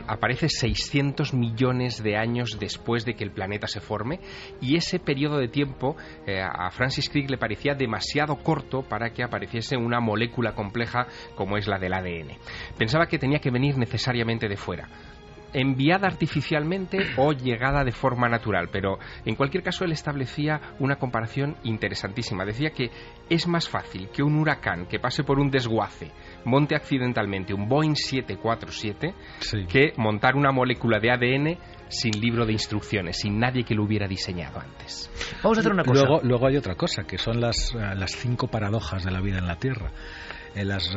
aparece 600 millones de años después de que el planeta se forme, y ese periodo de tiempo a Francis Crick le parecía demasiado corto para que apareciese una molécula compleja como es la del ADN. Pensaba que tenía que venir necesariamente de fuera. enviada artificialmente o llegada de forma natural, pero en cualquier caso él establecía una comparación interesantísima. Decía que es más fácil que un huracán que pase por un desguace monte accidentalmente un Boeing 747 que montar una molécula de ADN sin libro de instrucciones, sin nadie que lo hubiera diseñado antes. Vamos a hacer una cosa. Luego hay otra cosa, que son las 5 paradojas de la vida en la Tierra. Las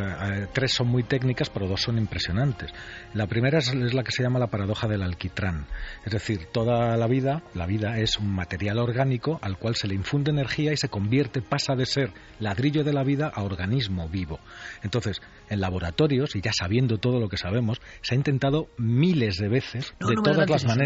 3 son muy técnicas, pero 2 son impresionantes. La primera es la que se llama la paradoja del alquitrán. Es decir, toda la vida es un material orgánico al cual se le infunde energía y se pasa de ser ladrillo de la vida a organismo vivo. Entonces, en laboratorios, y ya sabiendo todo lo que sabemos, se ha intentado miles de veces, de todas las maneras.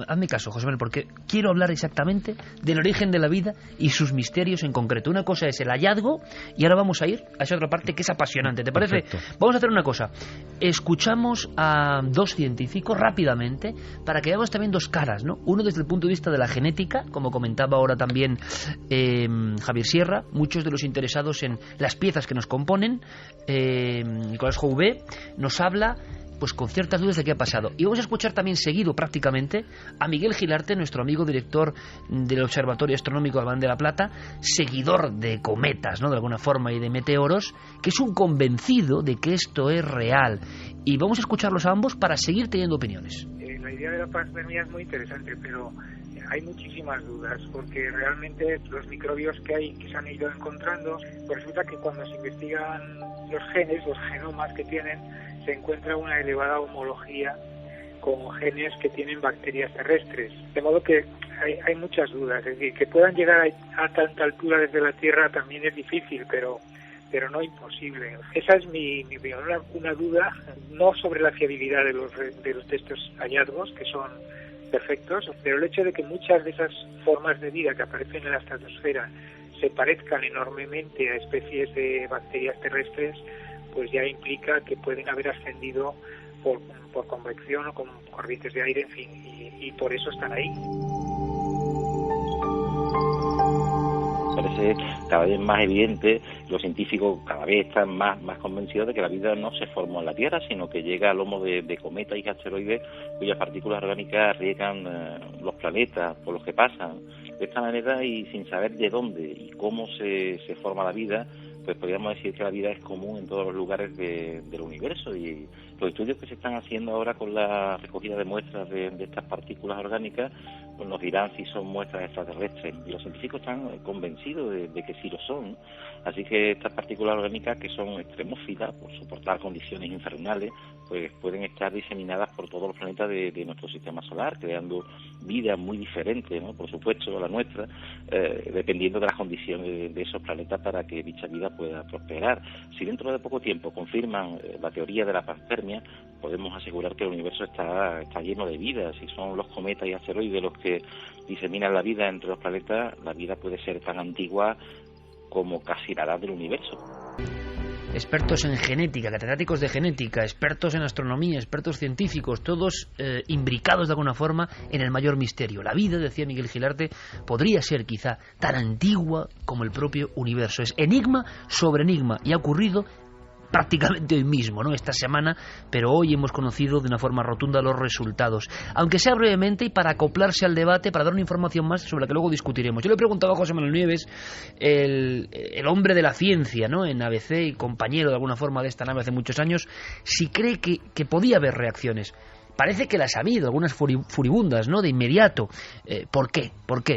Hazme caso, José Manuel, porque quiero hablar exactamente del origen de la vida y sus misterios en concreto. Una cosa es el hallazgo y ahora vamos a ir a esa otra parte que es apasionante. ¿Te parece? Perfecto. Vamos a hacer una cosa. Escuchamos a 2 científicos rápidamente para que veamos también 2 caras, ¿no? Uno desde el punto de vista de la genética, como comentaba ahora también Javier Sierra, muchos de los interesados en las piezas que nos componen. Nicolás Jouvet nos habla pues con ciertas dudas de qué ha pasado. Y vamos a escuchar también seguido prácticamente a Miguel Gilarte, nuestro amigo director del Observatorio Astronómico Albán de la Plata, seguidor de cometas, ¿no?, de alguna forma, y de meteoros, que es un convencido de que esto es real. Y vamos a escucharlos a ambos para seguir teniendo opiniones. La idea de la panspermia es muy interesante, pero hay muchísimas dudas, porque realmente los microbios que se han ido encontrando, pues resulta que cuando se investigan los genes, los genomas que tienen, se encuentra una elevada homología con genes que tienen bacterias terrestres. De modo que hay muchas dudas. Es decir, que puedan llegar a tanta altura desde la Tierra también es difícil, pero no imposible. Esa es mi opinión. Una duda, no sobre la fiabilidad de estos hallazgos, que son perfectos, pero el hecho de que muchas de esas formas de vida que aparecen en la estratosfera se parezcan enormemente a especies de bacterias terrestres, pues ya implica que pueden haber ascendido por convección o con corrientes de aire, en fin, y por eso están ahí. Parece cada vez más evidente, los científicos cada vez están más convencidos de que la vida no se formó en la Tierra, sino que llega a lomo de cometas y asteroides cuyas partículas orgánicas riegan los planetas por los que pasan. De esta manera, y sin saber de dónde y cómo se forma la vida, pues podríamos decir que la vida es común en todos los lugares del universo, y los estudios que se están haciendo ahora con la recogida de muestras de estas partículas orgánicas pues nos dirán si son muestras extraterrestres, y los científicos están convencidos de que sí lo son. Así que estas partículas orgánicas, que son extremófilas por soportar condiciones infernales, pues pueden estar diseminadas por todos los planetas de nuestro sistema solar, creando vida muy diferente, ¿no?, por supuesto, a la nuestra, dependiendo de las condiciones de esos planetas para que dicha vida pueda prosperar. Si dentro de poco tiempo confirman la teoría de la panspermia, podemos asegurar que el universo está lleno de vida. Si son los cometas y asteroides los que diseminan la vida entre los planetas, la vida puede ser tan antigua como casi la edad del universo. Expertos en genética, catedráticos de genética, expertos en astronomía, expertos científicos, todos imbricados de alguna forma en el mayor misterio. La vida, decía Miguel Gilarte, podría ser quizá tan antigua como el propio universo. Es enigma sobre enigma, y ha ocurrido prácticamente hoy mismo, ¿no?, esta semana, pero hoy hemos conocido de una forma rotunda los resultados, aunque sea brevemente y para acoplarse al debate, para dar una información más sobre la que luego discutiremos. Yo le preguntaba a José Manuel Nieves, el hombre de la ciencia, ¿no?, en ABC y compañero de alguna forma de esta nave hace muchos años, si cree que podía haber reacciones. Parece que las ha habido, algunas furibundas, ¿no?, de inmediato. ¿Por qué?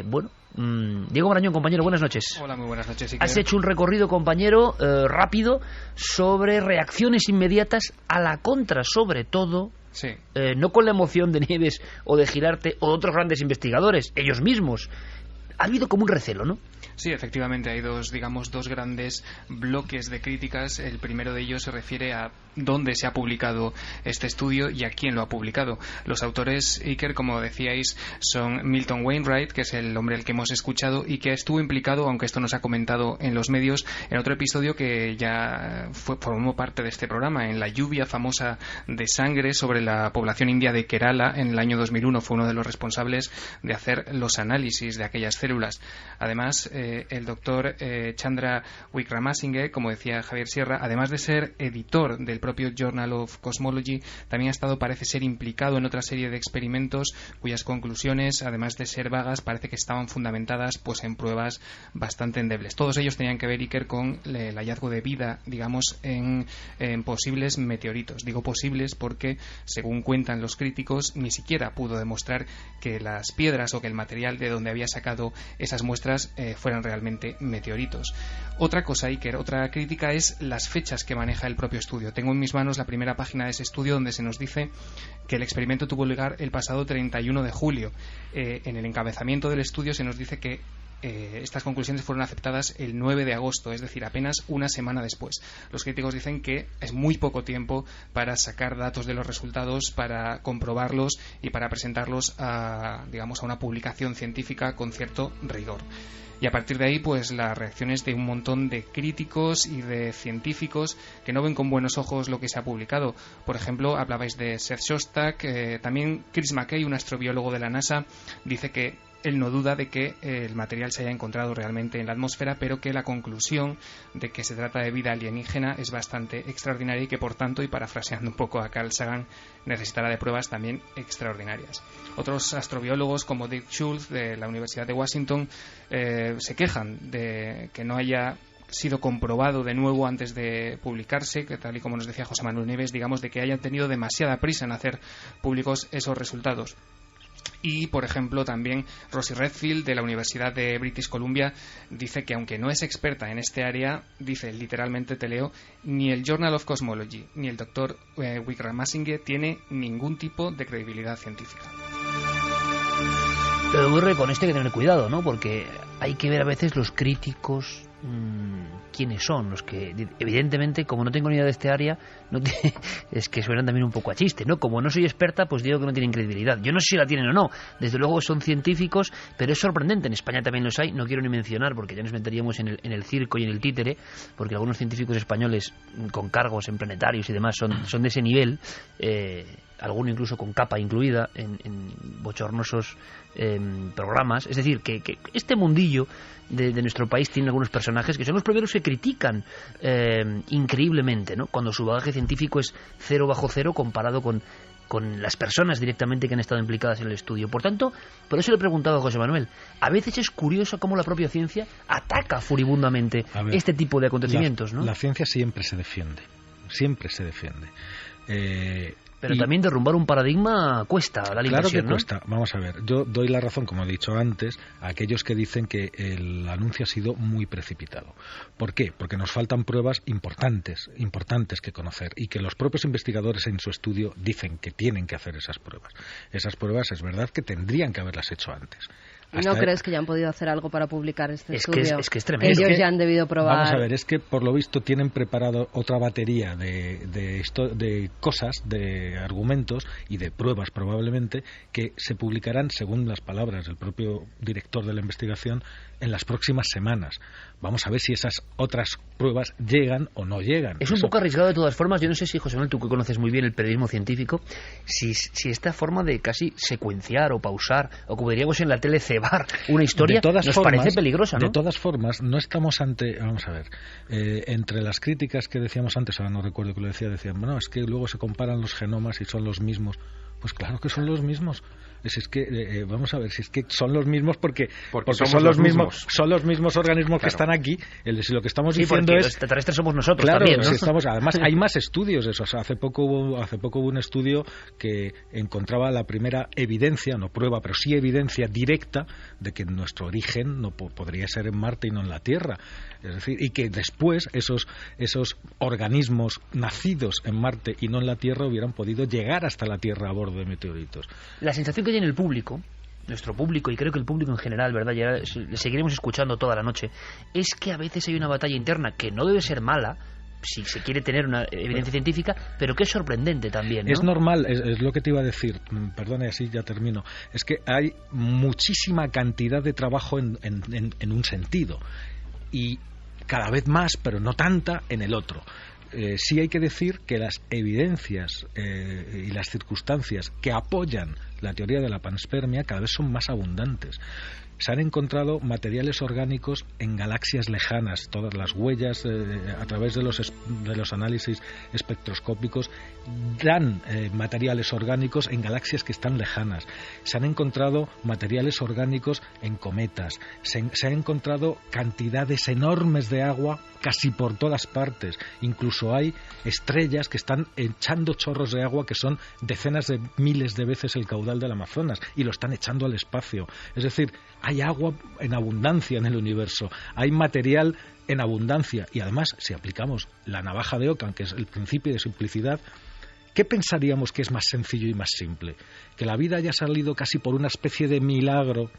Bueno, Diego Marañón, compañero, buenas noches. Hola, muy buenas noches. Has hecho un recorrido, compañero, rápido, sobre reacciones inmediatas a la contra, sobre todo, sí. No con la emoción de Nieves o de Gilarte o de otros grandes investigadores, ellos mismos. Ha habido como un recelo, ¿no? Sí, efectivamente, hay dos grandes bloques de críticas. El primero de ellos se refiere a dónde se ha publicado este estudio y a quién lo ha publicado. Los autores, Iker, como decíais, son Milton Wainwright, que es el hombre al que hemos escuchado y que estuvo implicado, aunque esto no se ha comentado en los medios, en otro episodio que ya formó parte de este programa, en la lluvia famosa de sangre sobre la población india de Kerala en el año 2001. Fue uno de los responsables de hacer los análisis de aquellas células. Además, el doctor Chandra Wickramasinghe, como decía Javier Sierra, además de ser editor del propio Journal of Cosmology también ha estado, parece ser, implicado en otra serie de experimentos cuyas conclusiones, además de ser vagas, parece que estaban fundamentadas pues en pruebas bastante endebles. Todos ellos tenían que ver, Iker, con el hallazgo de vida, digamos, en posibles meteoritos. Digo posibles porque, según cuentan los críticos, ni siquiera pudo demostrar que las piedras o que el material de donde había sacado esas muestras fueran realmente meteoritos. Otra cosa, Iker, otra crítica es las fechas que maneja el propio estudio. Tengo en mis manos la primera página de ese estudio, donde se nos dice que el experimento tuvo lugar el pasado 31 de julio. En el encabezamiento del estudio se nos dice que estas conclusiones fueron aceptadas el 9 de agosto, es decir, apenas una semana después. Los críticos dicen que es muy poco tiempo para sacar datos de los resultados, para comprobarlos y para presentarlos a una publicación científica con cierto rigor. Y a partir de ahí, pues las reacciones de un montón de críticos y de científicos que no ven con buenos ojos lo que se ha publicado. Por ejemplo, hablabais de Seth Shostak, también Chris McKay, un astrobiólogo de la NASA, dice que él no duda de que el material se haya encontrado realmente en la atmósfera, pero que la conclusión de que se trata de vida alienígena es bastante extraordinaria y que, por tanto, y parafraseando un poco a Carl Sagan, necesitará de pruebas también extraordinarias. Otros astrobiólogos, como Dick Schultz, de la Universidad de Washington, se quejan de que no haya sido comprobado de nuevo antes de publicarse, que tal y como nos decía José Manuel Nieves, digamos, de que hayan tenido demasiada prisa en hacer públicos esos resultados. Y, por ejemplo, también Rosie Redfield, de la Universidad de British Columbia, dice que, aunque no es experta en este área, dice literalmente, te leo, ni el Journal of Cosmology ni el Dr. Wickramasinghe tiene ningún tipo de credibilidad científica. Pero ocurre con esto hay que tener cuidado, ¿no? Porque hay que ver a veces los críticos quiénes son, los que evidentemente, como no tengo ni idea de este área, es que suenan también un poco a chiste, ¿no? Como no soy experta, pues digo que no tienen credibilidad. Yo no sé si la tienen o no, desde luego son científicos, pero es sorprendente, en España también los hay, no quiero ni mencionar porque ya nos meteríamos en el circo y en el títere, porque algunos científicos españoles con cargos en planetarios y demás son de ese nivel, alguno incluso con capa incluida en bochornosos programas. Es decir, que este mundillo de nuestro país tiene algunos personajes que son los primeros que critican increíblemente, ¿no? Cuando su bagaje científico es 0 bajo 0 comparado con las personas directamente que han estado implicadas en el estudio. Por tanto, por eso le preguntaba a José Manuel, a veces es curioso cómo la propia ciencia ataca furibundamente este tipo de acontecimientos, ¿no? La ciencia siempre se defiende. Pero también derrumbar un paradigma cuesta, da la impresión, claro que ¿no? cuesta. Vamos a ver, yo doy la razón, como he dicho antes, a aquellos que dicen que el anuncio ha sido muy precipitado. ¿Por qué? Porque nos faltan pruebas importantes que conocer y que los propios investigadores en su estudio dicen que tienen que hacer esas pruebas. Esas pruebas es verdad que tendrían que haberlas hecho antes. ¿No crees que ya han podido hacer algo para publicar este estudio? Es que es tremendo. Ellos ya han debido probar. Vamos a ver, es que por lo visto tienen preparado otra batería de cosas, de argumentos y de pruebas probablemente que se publicarán, según las palabras del propio director de la investigación, en las próximas semanas. Vamos a ver si esas otras pruebas llegan o no llegan. Es un poco arriesgado de todas formas. Yo no sé si, José Manuel, tú que conoces muy bien el periodismo científico, si esta forma de casi secuenciar o pausar, o como diríamos en la tele, cebar una historia, nos parece peligrosa, ¿no? De todas formas, no estamos ante... Vamos a ver, entre las críticas que decíamos antes, ahora no recuerdo que lo decía, decían, bueno, es que luego se comparan los genomas y son los mismos. Pues claro que son los mismos. Es que vamos a ver, si es que son los mismos porque son los mismos organismos, claro, que están aquí. Lo que estamos diciendo es, los extraterrestres somos nosotros, claro, también, ¿no? Además hay más estudios de eso. O sea, hace poco hubo un estudio que encontraba la primera evidencia, no prueba, pero sí evidencia directa de que nuestro origen no podría ser en Marte y no en la Tierra. Es decir, y que después esos organismos nacidos en Marte y no en la Tierra hubieran podido llegar hasta la Tierra a bordo de meteoritos. La sensación que tiene el público, nuestro público, y creo que el público en general, ¿verdad? Ya le seguiremos escuchando toda la noche, es que a veces hay una batalla interna que no debe ser mala si se quiere tener una evidencia científica, pero que es sorprendente también, ¿no? Es normal, es lo que te iba a decir, perdone, así ya termino, es que hay muchísima cantidad de trabajo en un sentido y cada vez más, pero no tanta, en el otro. Sí hay que decir que las evidencias y las circunstancias que apoyan la teoría de la panspermia, cada vez son más abundantes. Se han encontrado materiales orgánicos en galaxias lejanas. Todas las huellas a través de los análisis espectroscópicos dan materiales orgánicos en galaxias que están lejanas. Se han encontrado materiales orgánicos en cometas. Se han encontrado cantidades enormes de agua casi por todas partes. Incluso hay estrellas que están echando chorros de agua que son decenas de miles de veces el caudal del Amazonas y lo están echando al espacio. Es decir, hay agua en abundancia en el universo, hay material en abundancia y además, si aplicamos la navaja de Ockham, que es el principio de simplicidad, ¿qué pensaríamos que es más sencillo y más simple? Que la vida haya salido casi por una especie de milagro,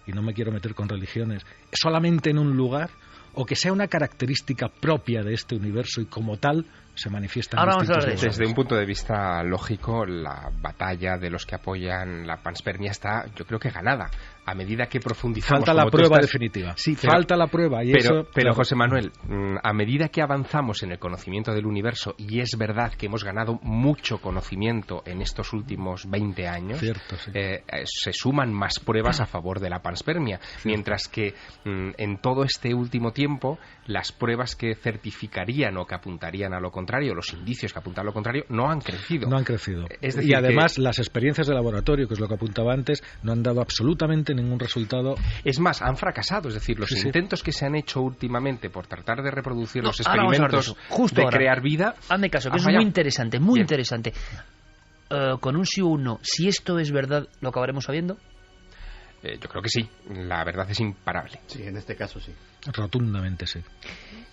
y no me quiero meter con religiones, solamente en un lugar, o que sea una característica propia de este universo y como tal se manifiesta en distintos lugares. Desde un punto de vista lógico, la batalla de los que apoyan la panspermia está, yo creo que ganada. A medida que profundizamos... Falta la prueba definitiva. Sí, falta la prueba. Y pero José Manuel, a medida que avanzamos en el conocimiento del universo, y es verdad que hemos ganado mucho conocimiento en estos últimos 20 años, cierto, sí. Se suman más pruebas a favor de la panspermia, mientras que en todo este último tiempo, las pruebas que certificarían o que apuntarían a lo contrario, los indicios que apuntan a lo contrario, no han crecido. No han crecido. Es decir, y además las experiencias de laboratorio, que es lo que apuntaba antes, no han dado absolutamente ningún resultado. Es más, han fracasado. Es decir, los intentos que se han hecho últimamente por tratar de reproducir los experimentos de crear vida... Hazme caso, que es muy interesante, muy interesante. Con un sí o un no, si esto es verdad, ¿lo acabaremos sabiendo? Yo creo que sí. La verdad es imparable. Sí, en este caso sí. Rotundamente sí.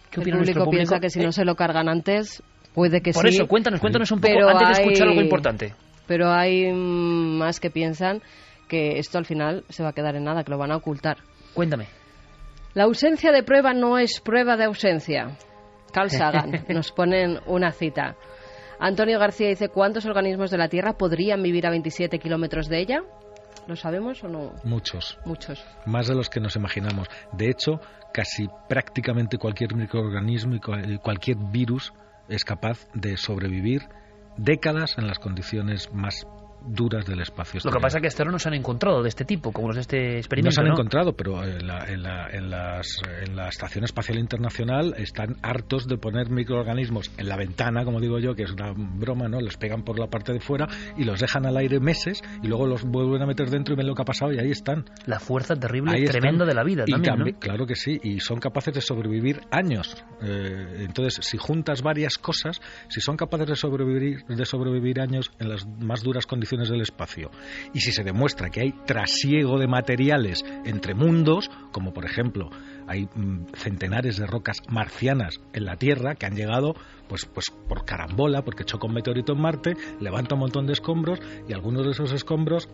¿Qué opina nuestro público? Piensa que si no se lo cargan antes, puede que sí. Por eso, cuéntanos un poco antes de escuchar algo importante. Pero hay más que piensan que esto al final se va a quedar en nada, que lo van a ocultar. Cuéntame. La ausencia de prueba no es prueba de ausencia. Carl Sagan, nos ponen una cita. Antonio García dice, ¿cuántos organismos de la Tierra podrían vivir a 27 kilómetros de ella? ¿Lo sabemos o no? Muchos. Más de los que nos imaginamos. De hecho, casi prácticamente cualquier microorganismo y cualquier virus es capaz de sobrevivir décadas en las condiciones más duras del espacio exterior. Lo que pasa es que hasta ahora no se han encontrado de este tipo, como los de este experimento. No se han encontrado, pero en la Estación Espacial Internacional están hartos de poner microorganismos en la ventana, como digo yo, que es una broma, ¿no? Les pegan por la parte de fuera y los dejan al aire meses y luego los vuelven a meter dentro y ven lo que ha pasado y ahí están. La fuerza terrible y tremenda de la vida también, ¿no? Claro que sí, y son capaces de sobrevivir años. Entonces, si juntas varias cosas, si son capaces de sobrevivir años en las más duras condiciones del espacio, y si se demuestra que hay trasiego de materiales entre mundos, como por ejemplo hay centenares de rocas marcianas en la Tierra que han llegado pues por carambola, porque choca un meteorito en Marte, levanta un montón de escombros y algunos de esos escombros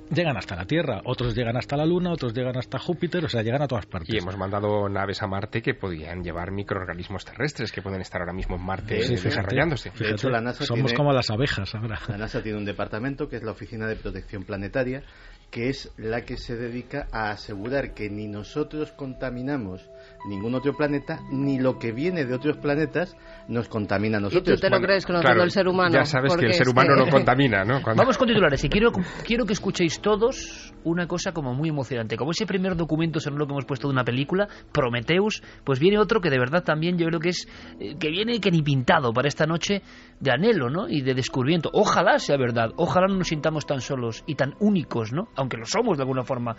llegan hasta la Tierra, otros llegan hasta la Luna, otros llegan hasta Júpiter, o sea, llegan a todas partes. Y hemos mandado naves a Marte que podían llevar microorganismos terrestres que pueden estar ahora mismo en Marte desarrollándose. De hecho, la NASA somos como las abejas ahora. La NASA tiene un departamento que es la Oficina de Protección Planetaria, que es la que se dedica a asegurar que ni nosotros contaminamos ningún otro planeta, ni lo que viene de otros planetas nos contamina a nosotros. ¿Y tú te lo crees conociendo el ser humano? Ya sabes que el ser humano no contamina, ¿no? Vamos con titulares y quiero que escuchéis todos una cosa como muy emocionante. Como ese primer documento sonoro que hemos puesto de una película, Prometheus, pues viene otro que de verdad también yo creo que es que viene que ni pintado para esta noche de anhelo, ¿no? Y de descubrimiento. Ojalá sea verdad, ojalá no nos sintamos tan solos y tan únicos, ¿no? Aunque lo somos de alguna forma.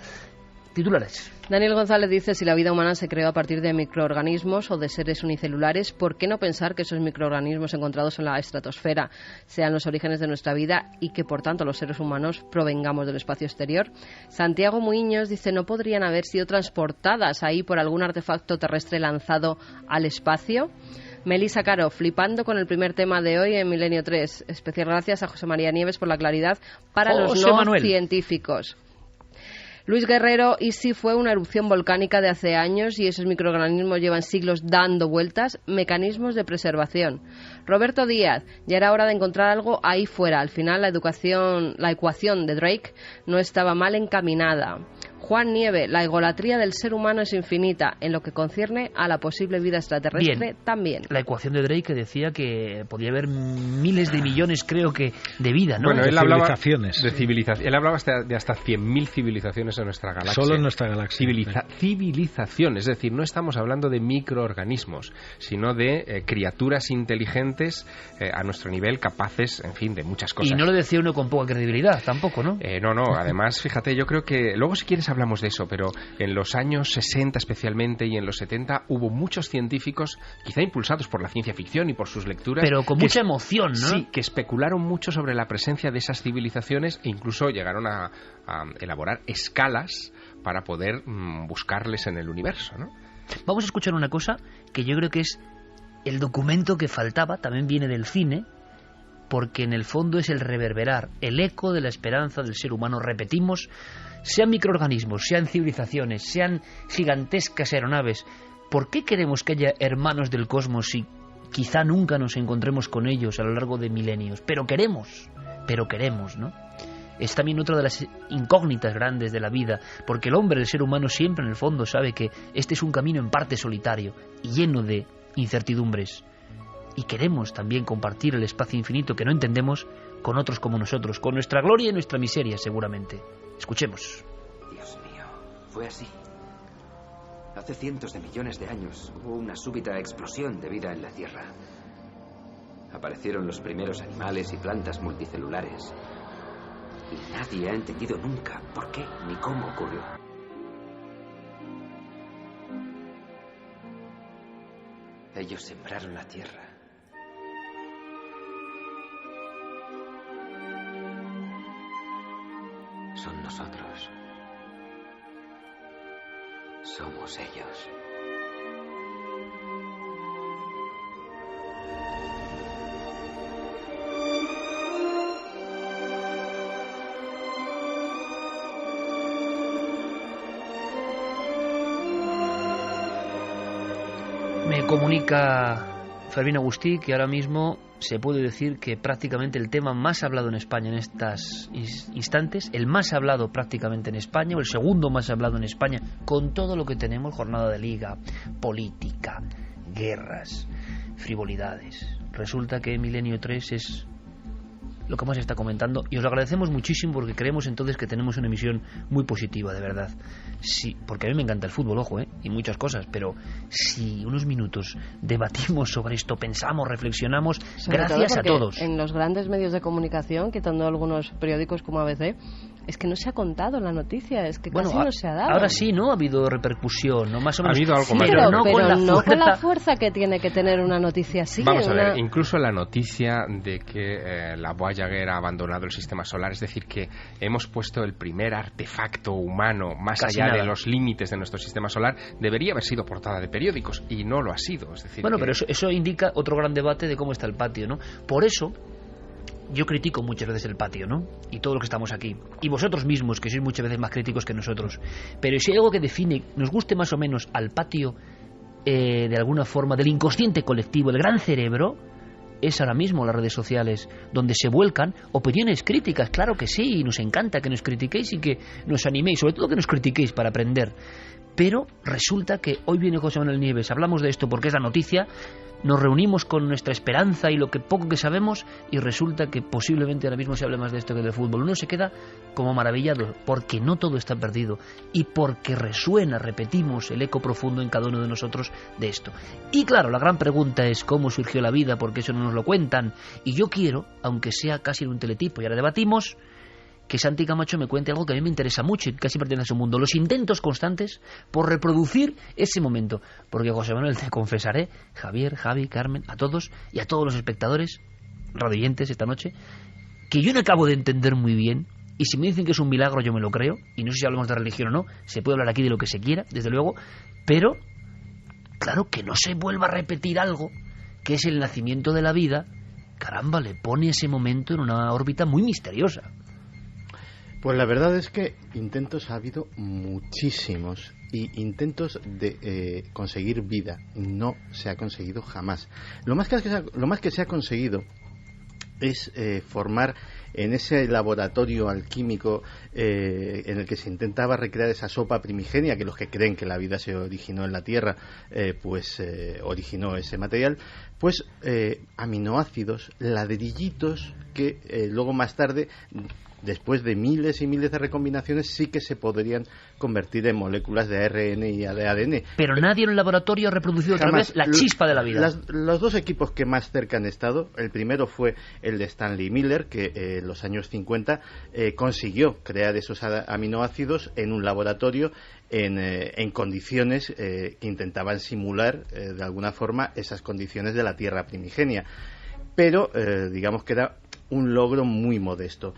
Titulares. Daniel González dice, si la vida humana se creó a partir de microorganismos o de seres unicelulares, ¿por qué no pensar que esos microorganismos encontrados en la estratosfera sean los orígenes de nuestra vida y que por tanto los seres humanos provengamos del espacio exterior? Santiago Muiños dice, ¿no podrían haber sido transportadas ahí por algún artefacto terrestre lanzado al espacio? Melissa Caro, flipando con el primer tema de hoy en Milenio 3. Especial gracias a José María Nieves por la claridad para los no científicos. Luis Guerrero, ¿y si fue una erupción volcánica de hace años y esos microorganismos llevan siglos dando vueltas? Mecanismos de preservación. Roberto Díaz, ya era hora de encontrar algo ahí fuera. Al final la ecuación de Drake no estaba mal encaminada. Juan Nieve, la egolatría del ser humano es infinita en lo que concierne a la posible vida extraterrestre también. La ecuación de Drake decía que podía haber miles de millones, creo que, de vida, ¿no? Bueno, de él hablaba civilizaciones. de civilización. Él hablaba de hasta 100.000 civilizaciones en nuestra galaxia. Solo en nuestra galaxia. Civilización, es decir, no estamos hablando de microorganismos, sino de criaturas inteligentes a nuestro nivel, capaces, en fin, de muchas cosas. Y no lo decía uno con poca credibilidad, tampoco, ¿no? No, además, fíjate, yo creo que luego si quieres hablamos de eso, pero en los años 60 especialmente y en los 70 hubo muchos científicos, quizá impulsados por la ciencia ficción y por sus lecturas, pero con mucha emoción, ¿no? Sí, que especularon mucho sobre la presencia de esas civilizaciones e incluso llegaron a elaborar escalas para poder buscarles en el universo, ¿no? Vamos a escuchar una cosa que yo creo que es el documento que faltaba, también viene del cine, porque en el fondo es el reverberar, el eco de la esperanza del ser humano. Repetimos, sean microorganismos, sean civilizaciones, sean gigantescas aeronaves, ¿por qué queremos que haya hermanos del cosmos si quizá nunca nos encontremos con ellos a lo largo de milenios? Pero queremos, ¿no? Es también otra de las incógnitas grandes de la vida, porque el hombre, el ser humano, siempre en el fondo sabe que este es un camino en parte solitario y lleno de incertidumbres. Y queremos también compartir el espacio infinito que no entendemos con otros como nosotros, con nuestra gloria y nuestra miseria, seguramente. Escuchemos. Dios mío, fue así. Hace cientos de millones de años hubo una súbita explosión de vida en la Tierra. Aparecieron los primeros animales y plantas multicelulares. Y nadie ha entendido nunca por qué ni cómo ocurrió. Ellos sembraron la Tierra. Son nosotros. Somos ellos. Me comunica Fermín Agustí que ahora mismo se puede decir que prácticamente el tema más hablado en España en estos instantes, el más hablado prácticamente en España, o el segundo más hablado en España, con todo lo que tenemos, jornada de liga, política, guerras, frivolidades. Resulta que Milenio 3 es lo que más se está comentando, y os lo agradecemos muchísimo porque creemos entonces que tenemos una emisión muy positiva, de verdad. Sí, porque a mí me encanta el fútbol, ojo, y muchas cosas, pero si unos minutos debatimos sobre esto, pensamos, reflexionamos, sobre gracias a todos. En los grandes medios de comunicación, quitando algunos periódicos como ABC, es que no se ha contado la noticia, es que casi no se ha dado. Ahora sí, ¿no? Ha habido repercusión, ¿no? Más o menos. Ha habido algo más. Pero no con la fuerza que tiene que tener una noticia así. Vamos a ver, incluso la noticia de que la Voyager ha abandonado el sistema solar, es decir, que hemos puesto el primer artefacto humano más casi allá nada de los límites de nuestro sistema solar, debería haber sido portada de periódicos, y no lo ha sido. Es decir, bueno, pero eso indica otro gran debate de cómo está el patio, ¿no? Por eso yo critico muchas veces el patio, ¿no? Y todo lo que estamos aquí. Y vosotros mismos, que sois muchas veces más críticos que nosotros. Pero si hay algo que define, nos guste más o menos al patio, de alguna forma, del inconsciente colectivo, el gran cerebro, es ahora mismo las redes sociales, donde se vuelcan opiniones críticas. Claro que sí, y nos encanta que nos critiquéis y que nos animéis, sobre todo que nos critiquéis para aprender. Pero resulta que hoy viene José Manuel Nieves, hablamos de esto porque es la noticia, nos reunimos con nuestra esperanza y lo que poco que sabemos, y resulta que posiblemente ahora mismo se hable más de esto que del fútbol. Uno se queda como maravillado, porque no todo está perdido y porque resuena, repetimos, el eco profundo en cada uno de nosotros de esto. Y claro, la gran pregunta es cómo surgió la vida, porque eso no nos lo cuentan, y yo quiero, aunque sea casi en un teletipo, y ahora debatimos, que Santi Camacho me cuente algo que a mí me interesa mucho y casi pertenece a su mundo, los intentos constantes por reproducir ese momento. Porque, José Manuel, te confesaré, Javier, Javi, Carmen, a todos y a todos los espectadores radioyentes esta noche, que yo no acabo de entender muy bien, y si me dicen que es un milagro yo me lo creo, y no sé si hablamos de religión o no, se puede hablar aquí de lo que se quiera, desde luego, pero claro, que no se vuelva a repetir algo que es el nacimiento de la vida. Caramba, le pone ese momento en una órbita muy misteriosa. Pues la verdad es que intentos ha habido muchísimos, y intentos de conseguir vida no se ha conseguido jamás. Lo más que se ha conseguido es formar en ese laboratorio alquímico en el que se intentaba recrear esa sopa primigenia, que los que creen que la vida se originó en la Tierra, originó ese material, pues aminoácidos, ladrillitos que luego más tarde, después de miles y miles de recombinaciones, sí que se podrían convertir en moléculas de ARN y de ADN. Pero nadie en el laboratorio ha reproducido otra vez la chispa de la vida. Los dos equipos que más cerca han estado, el primero fue el de Stanley Miller, que en los años 50 consiguió crear esos aminoácidos en un laboratorio en condiciones que intentaban simular de alguna forma esas condiciones de la Tierra primigenia. Pero digamos que era un logro muy modesto.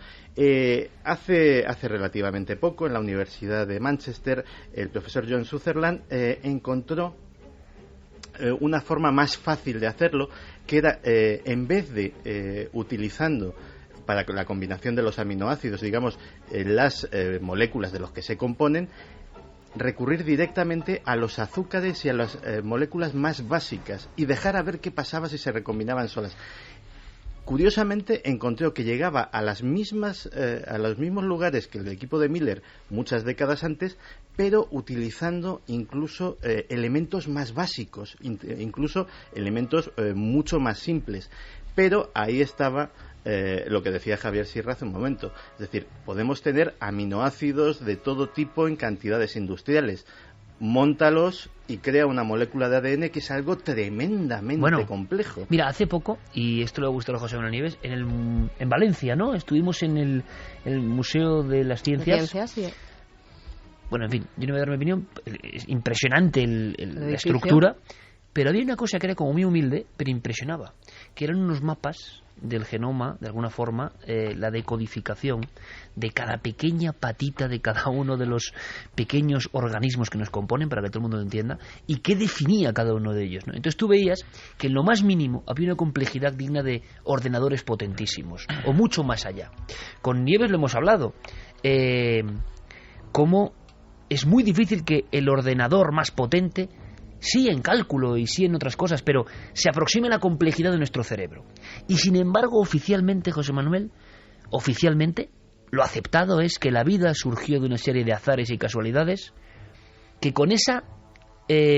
Hace relativamente poco, en la Universidad de Manchester, el profesor John Sutherland encontró una forma más fácil de hacerlo, que era, en vez de utilizando para la combinación de los aminoácidos, digamos, las moléculas de los que se componen, recurrir directamente a los azúcares y a las moléculas más básicas y dejar a ver qué pasaba si se recombinaban solas. Curiosamente encontró que llegaba a los mismos lugares que el equipo de Miller muchas décadas antes, pero utilizando incluso elementos más básicos, incluso elementos mucho más simples. Pero ahí estaba lo que decía Javier Sierra hace un momento, es decir, podemos tener aminoácidos de todo tipo en cantidades industriales. Móntalos y crea una molécula de ADN, que es algo tremendamente complejo. Mira, hace poco, y esto le gustó a José Manuel Nieves, en Valencia, ¿no? Estuvimos en el Museo de las Ciencias. Sí. Bueno, en fin, yo no voy a dar mi opinión. Es impresionante la estructura, pero había una cosa que era como muy humilde, pero impresionaba, que eran unos mapas del genoma, de alguna forma, la decodificación de cada pequeña patita de cada uno de los pequeños organismos que nos componen, para que todo el mundo lo entienda, y qué definía cada uno de ellos, ¿no? Entonces tú veías que en lo más mínimo había una complejidad digna de ordenadores potentísimos, o mucho más allá. Con Nieves lo hemos hablado, cómo es muy difícil que el ordenador más potente, sí en cálculo y sí en otras cosas, pero se aproxima a la complejidad de nuestro cerebro. Y sin embargo, oficialmente, José Manuel, lo aceptado es que la vida surgió de una serie de azares y casualidades, que con esa,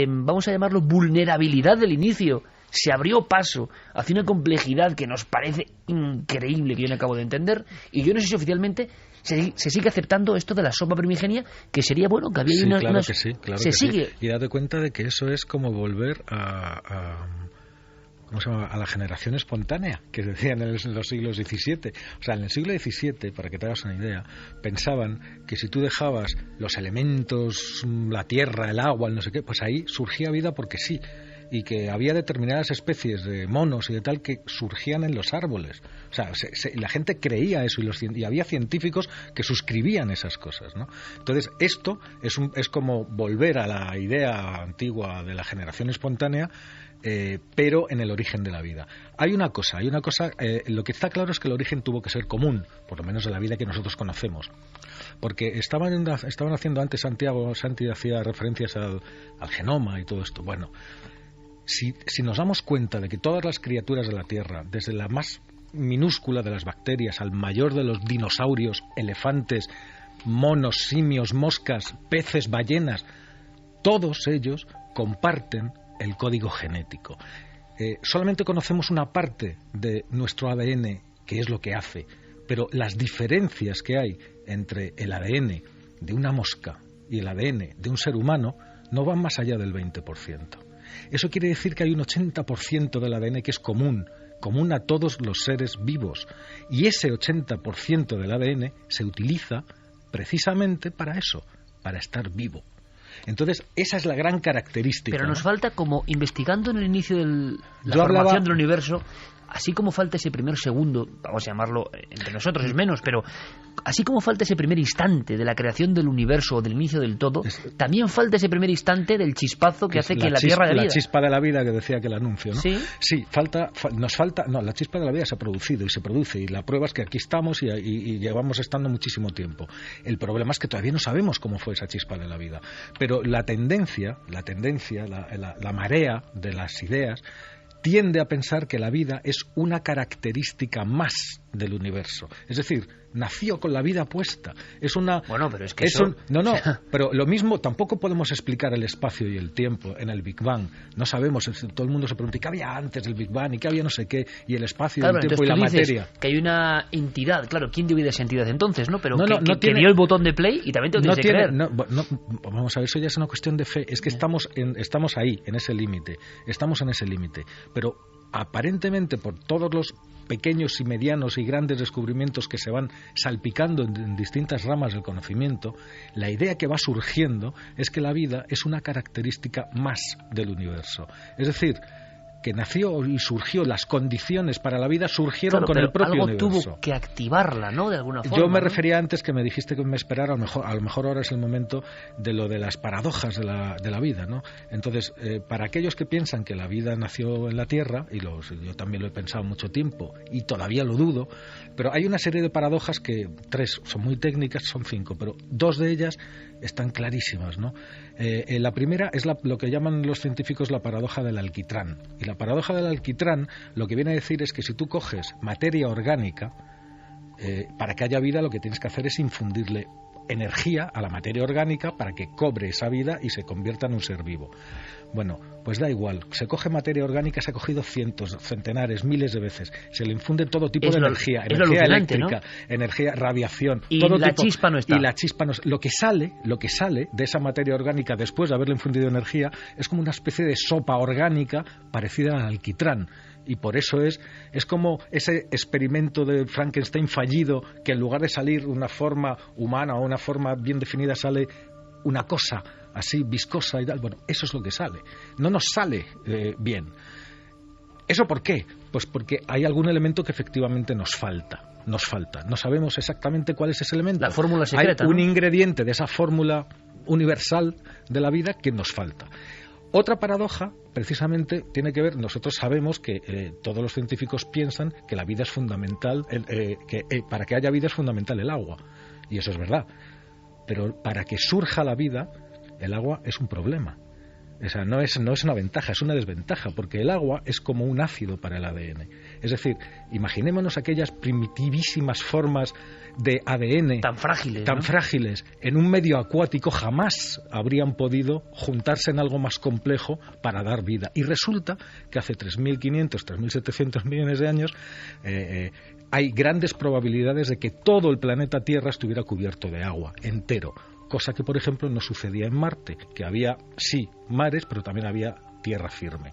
vamos a llamarlo, vulnerabilidad del inicio, se abrió paso hacia una complejidad que nos parece increíble, que yo no acabo de entender, y yo no sé si oficialmente se sigue aceptando esto de la sopa primigenia, que sería bueno que había sí, una... claro unas, que sí, claro se que sigue. Sí. Y date cuenta de que eso es como volver ¿cómo se llama? A la generación espontánea que decían en los siglos XVII. O sea, en el siglo XVII, para que te hagas una idea, pensaban que si tú dejabas los elementos, la tierra, el agua, el no sé qué, pues ahí surgía vida porque sí. Y que había determinadas especies de monos y de tal que surgían en los árboles. O sea, la gente creía eso y había científicos que suscribían esas cosas, ¿no? Entonces, esto es como volver a la idea antigua de la generación espontánea, pero en el origen de la vida. Hay una cosa, lo que está claro es que el origen tuvo que ser común, por lo menos de la vida que nosotros conocemos. Porque estaban haciendo antes, Santi hacía referencias al genoma y todo esto. Bueno, si nos damos cuenta de que todas las criaturas de la Tierra, desde la más minúscula de las bacterias al mayor de los dinosaurios, elefantes, monos, simios, moscas, peces, ballenas, todos ellos comparten el código genético. Solamente conocemos una parte de nuestro ADN, que es lo que hace, pero las diferencias que hay entre el ADN de una mosca y el ADN de un ser humano no van más allá del 20%. Eso quiere decir que hay un 80% del ADN que es común a todos los seres vivos. Y ese 80% del ADN se utiliza precisamente para eso, para estar vivo. Entonces, esa es la gran característica. Pero nos falta, como investigando en el inicio de la Yo formación hablaba del universo, así como falta ese primer segundo, vamos a llamarlo, entre nosotros es menos, pero así como falta ese primer instante de la creación del universo o del inicio del todo, también falta ese primer instante del chispazo que hace que la Tierra de vida. La chispa de la vida que decía que el anuncio, ¿no? Sí, nos falta, la chispa de la vida se ha producido y se produce, y la prueba es que aquí estamos y llevamos estando muchísimo tiempo. El problema es que todavía no sabemos cómo fue esa chispa de la vida, pero la tendencia, la marea de las ideas tiende a pensar que la vida es una característica más del universo. Es decir, nació con la vida puesta. Es una... Bueno, pero es que eso... No, pero lo mismo, tampoco podemos explicar el espacio y el tiempo en el Big Bang. No sabemos, todo el mundo se pregunta, ¿qué había antes del Big Bang? ¿Y qué había no sé qué? Y el espacio, claro, el tiempo y la materia. Que hay una entidad, claro, ¿quién divide esa entidad entonces? ¿No? Pero que dio el botón de play y también te lo tienes que creer. Vamos a ver, eso ya es una cuestión de fe. Es que estamos ahí, en ese límite. Estamos en ese límite. Pero aparentemente, por todos los pequeños y medianos y grandes descubrimientos que se van salpicando en distintas ramas del conocimiento, la idea que va surgiendo es que la vida es una característica más del universo. Es decir, que nació y surgió, las condiciones para la vida surgieron con el propio algo universo. Tuvo que activarla, ¿no? De alguna forma. Yo me refería antes, que me dijiste que me esperara, a lo mejor ahora es el momento de lo de las paradojas de la vida, ¿no? Entonces, para aquellos que piensan que la vida nació en la Tierra, y yo también lo he pensado mucho tiempo, y todavía lo dudo, pero hay una serie de paradojas que 3 son muy técnicas, son 5, pero 2 de ellas están clarísimas, ¿no? La primera es lo que llaman los científicos la paradoja del alquitrán. Y la paradoja del alquitrán lo que viene a decir es que si tú coges materia orgánica, para que haya vida lo que tienes que hacer es infundirle energía a la materia orgánica para que cobre esa vida y se convierta en un ser vivo. Bueno, pues da igual, se coge materia orgánica, se ha cogido cientos, centenares, miles de veces, se le infunde todo tipo de energía eléctrica, ¿no? Energía, radiación, y todo la tipo, chispa no está. Y la chispa no, lo que sale de esa materia orgánica después de haberle infundido energía es como una especie de sopa orgánica parecida al alquitrán. Y por eso es como ese experimento de Frankenstein fallido, que en lugar de salir una forma humana o una forma bien definida sale una cosa así viscosa y tal. Bueno, eso es lo que sale. No nos sale bien. ¿Eso por qué? Pues porque hay algún elemento que efectivamente nos falta. No sabemos exactamente cuál es ese elemento. La fórmula secreta. Hay un ingrediente de esa fórmula universal de la vida que nos falta. Otra paradoja, precisamente, tiene que ver, nosotros sabemos que todos los científicos piensan que la vida es fundamental, para que haya vida es fundamental el agua, y eso es verdad. Pero para que surja la vida, el agua es un problema. O sea, no es una ventaja, es una desventaja, porque el agua es como un ácido para el ADN. Es decir, imaginémonos aquellas primitivísimas formas de ADN tan frágiles, en un medio acuático jamás habrían podido juntarse en algo más complejo para dar vida. Y resulta que hace 3.500, 3.700 millones de años hay grandes probabilidades de que todo el planeta Tierra estuviera cubierto de agua, entero. Cosa que, por ejemplo, no sucedía en Marte, que había, sí, mares, pero también había tierra firme.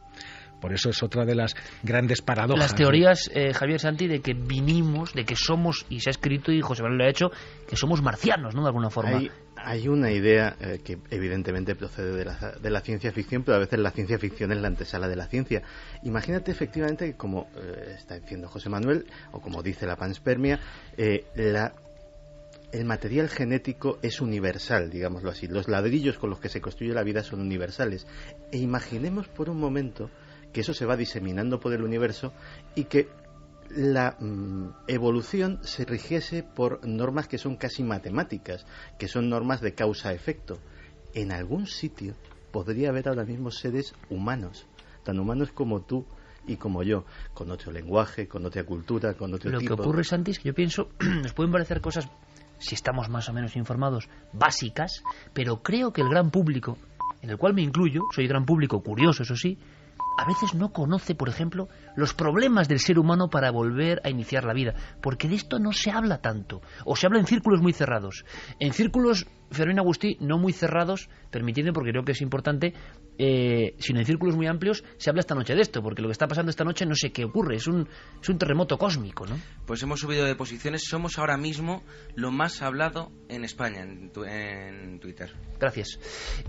Por eso es otra de las grandes paradojas. Las teorías, Javier Santi, de que vinimos, de que somos, y se ha escrito, y José Manuel lo ha hecho, que somos marcianos, ¿no?, de alguna forma. Hay una idea que evidentemente procede de la ciencia ficción, pero a veces la ciencia ficción es la antesala de la ciencia. Imagínate efectivamente que, como está diciendo José Manuel, o como dice la panspermia, el material genético es universal, digámoslo así. Los ladrillos con los que se construye la vida son universales. E imaginemos por un momento que eso se va diseminando por el universo y que la evolución se rigiese por normas que son casi matemáticas, que son normas de causa-efecto. En algún sitio podría haber ahora mismo seres humanos, tan humanos como tú y como yo, con otro lenguaje, con otra cultura, con otro tipo. Lo que ocurre, Santi, es que yo pienso, nos pueden parecer cosas, si estamos más o menos informados, básicas, pero creo que el gran público, en el cual me incluyo, soy gran público curioso, eso sí, a veces no conoce, por ejemplo, los problemas del ser humano para volver a iniciar la vida, porque de esto no se habla tanto, o se habla en círculos muy cerrados. En círculos, Fermín Agustí, no muy cerrados, permitidme porque creo que es importante, sino en círculos muy amplios, se habla esta noche de esto, porque lo que está pasando esta noche no sé qué ocurre, es un terremoto cósmico, ¿no? Pues hemos subido de posiciones, somos ahora mismo lo más hablado en España, en Twitter. Gracias.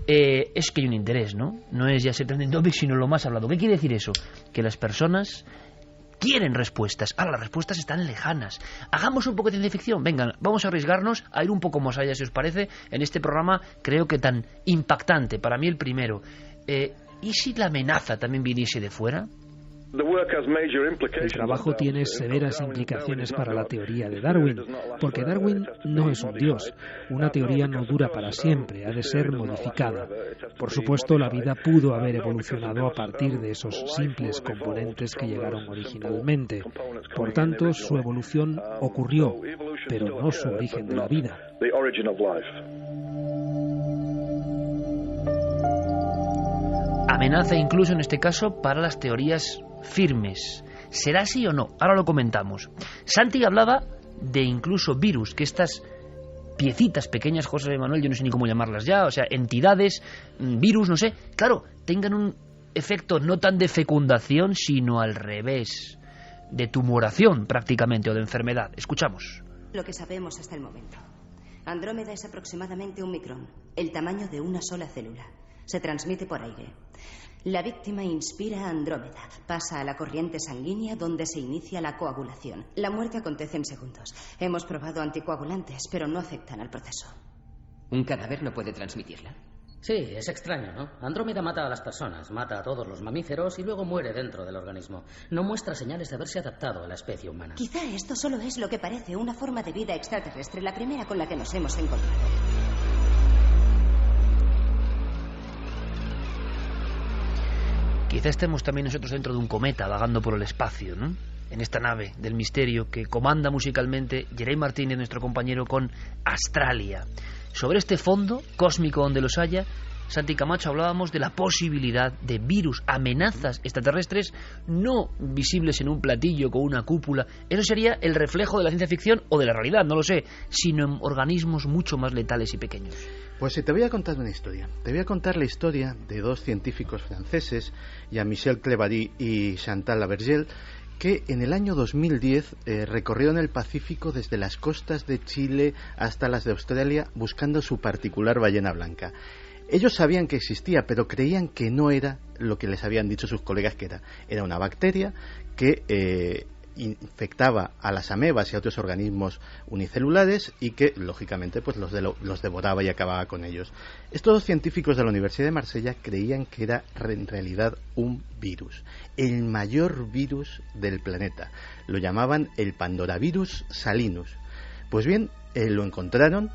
Es que hay un interés, ¿no? No es ya ser trending topic, sino lo más hablado. ¿Qué quiere decir eso? Que las personas quieren respuestas. Ahora, las respuestas están lejanas. Hagamos un poco de ciencia ficción. Venga, vamos a arriesgarnos a ir un poco más allá, si os parece, en este programa, creo que tan impactante. Para mí el primero. ¿Y si la amenaza también viniese de fuera? El trabajo tiene severas implicaciones para la teoría de Darwin, porque Darwin no es un dios. Una teoría no dura para siempre, ha de ser modificada. Por supuesto, la vida pudo haber evolucionado a partir de esos simples componentes que llegaron originalmente. Por tanto, su evolución ocurrió, pero no su origen de la vida. Amenaza incluso en este caso para las teorías firmes. ¿Será así o no? Ahora lo comentamos. Santi hablaba de incluso virus, que estas piecitas pequeñas, José Manuel, yo no sé ni cómo llamarlas ya, o sea, entidades, virus, no sé, claro, tengan un efecto no tan de fecundación, sino al revés, de tumoración prácticamente, o de enfermedad. Escuchamos. Lo que sabemos hasta el momento. Andrómeda es aproximadamente 1 micrón, el tamaño de una sola célula. Se transmite por aire. La víctima inspira Andrómeda, pasa a la corriente sanguínea donde se inicia la coagulación. La muerte acontece en segundos. Hemos probado anticoagulantes, pero no afectan al proceso. ¿Un cadáver no puede transmitirla? Sí, es extraño, ¿no? Andrómeda mata a las personas, mata a todos los mamíferos y luego muere dentro del organismo. No muestra señales de haberse adaptado a la especie humana. Quizá esto solo es lo que parece una forma de vida extraterrestre, la primera con la que nos hemos encontrado. Quizá estemos también nosotros dentro de un cometa vagando por el espacio, ¿no? En esta nave del misterio que comanda musicalmente Jerey Martínez, nuestro compañero, con Astralia. Sobre este fondo cósmico donde los haya, Santi Camacho, hablábamos de la posibilidad de virus, amenazas extraterrestres no visibles en un platillo con una cúpula. Eso sería el reflejo de la ciencia ficción o de la realidad, no lo sé, sino en organismos mucho más letales y pequeños. Pues te voy a contar una historia. Te voy a contar la historia de 2 científicos franceses, Jean-Michel Clevary y Chantal Lavergel, que en el año 2010 recorrieron el Pacífico desde las costas de Chile hasta las de Australia buscando su particular ballena blanca. Ellos sabían que existía, pero creían que no era lo que les habían dicho sus colegas que era. Era una bacteria que infectaba a las amebas y a otros organismos unicelulares y que, lógicamente, pues los devoraba y acababa con ellos. Estos 2 científicos de la Universidad de Marsella creían que era en realidad un virus, el mayor virus del planeta. Lo llamaban el Pandoravirus salinus. Pues bien, lo encontraron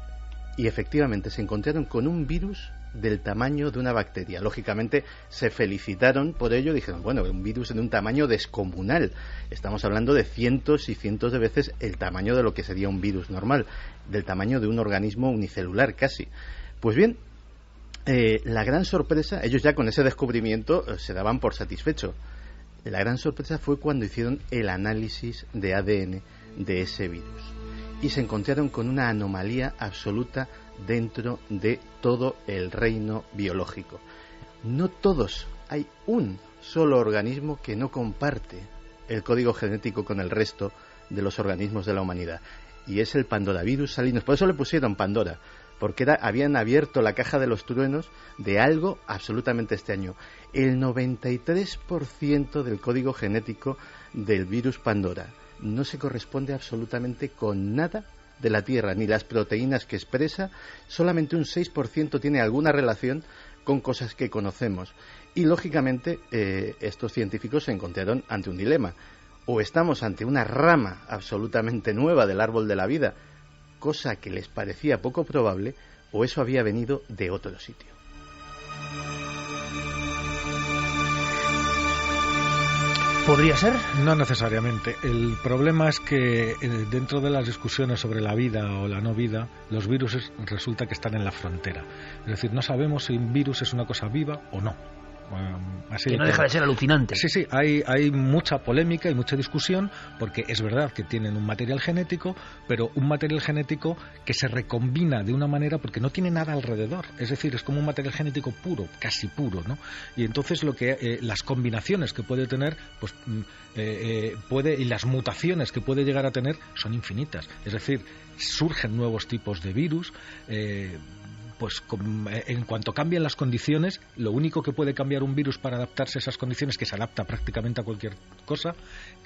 y efectivamente se encontraron con un virus del tamaño de una bacteria. Lógicamente se felicitaron por ello, dijeron, bueno, un virus de un tamaño descomunal. Estamos hablando de cientos y cientos de veces el tamaño de lo que sería un virus normal, del tamaño de un organismo unicelular casi. Pues bien, la gran sorpresa, ellos ya con ese descubrimiento se daban por satisfecho. La gran sorpresa fue cuando hicieron el análisis de ADN de ese virus y se encontraron con una anomalía absoluta dentro de todo el reino biológico. No todos, hay un solo organismo que no comparte el código genético con el resto de los organismos de la humanidad, y es el Pandoravirus salinus. Por eso le pusieron Pandora, porque habían abierto la caja de los truenos de algo absolutamente extraño. El 93% del código genético del virus Pandora no se corresponde absolutamente con nada de la Tierra, ni las proteínas que expresa. Solamente un 6% tiene alguna relación con cosas que conocemos. Y lógicamente estos científicos se encontraron ante un dilema. O estamos ante una rama absolutamente nueva del árbol de la vida, cosa que les parecía poco probable, o eso había venido de otro sitio. ¿Podría ser? No necesariamente. El problema es que dentro de las discusiones sobre la vida o la no vida, los virus resulta que están en la frontera. Es decir, no sabemos si un virus es una cosa viva o no. Así que no deja de ser alucinante. Sí, hay mucha polémica y mucha discusión, porque es verdad que tienen un material genético, pero un material genético que se recombina de una manera porque no tiene nada alrededor. Es decir, es como un material genético puro, casi puro, ¿no? Y entonces las combinaciones que puede tener, pues y las mutaciones que puede llegar a tener son infinitas. Es decir, surgen nuevos tipos de virus pues en cuanto cambien las condiciones, lo único que puede cambiar un virus para adaptarse a esas condiciones, que se adapta prácticamente a cualquier cosa,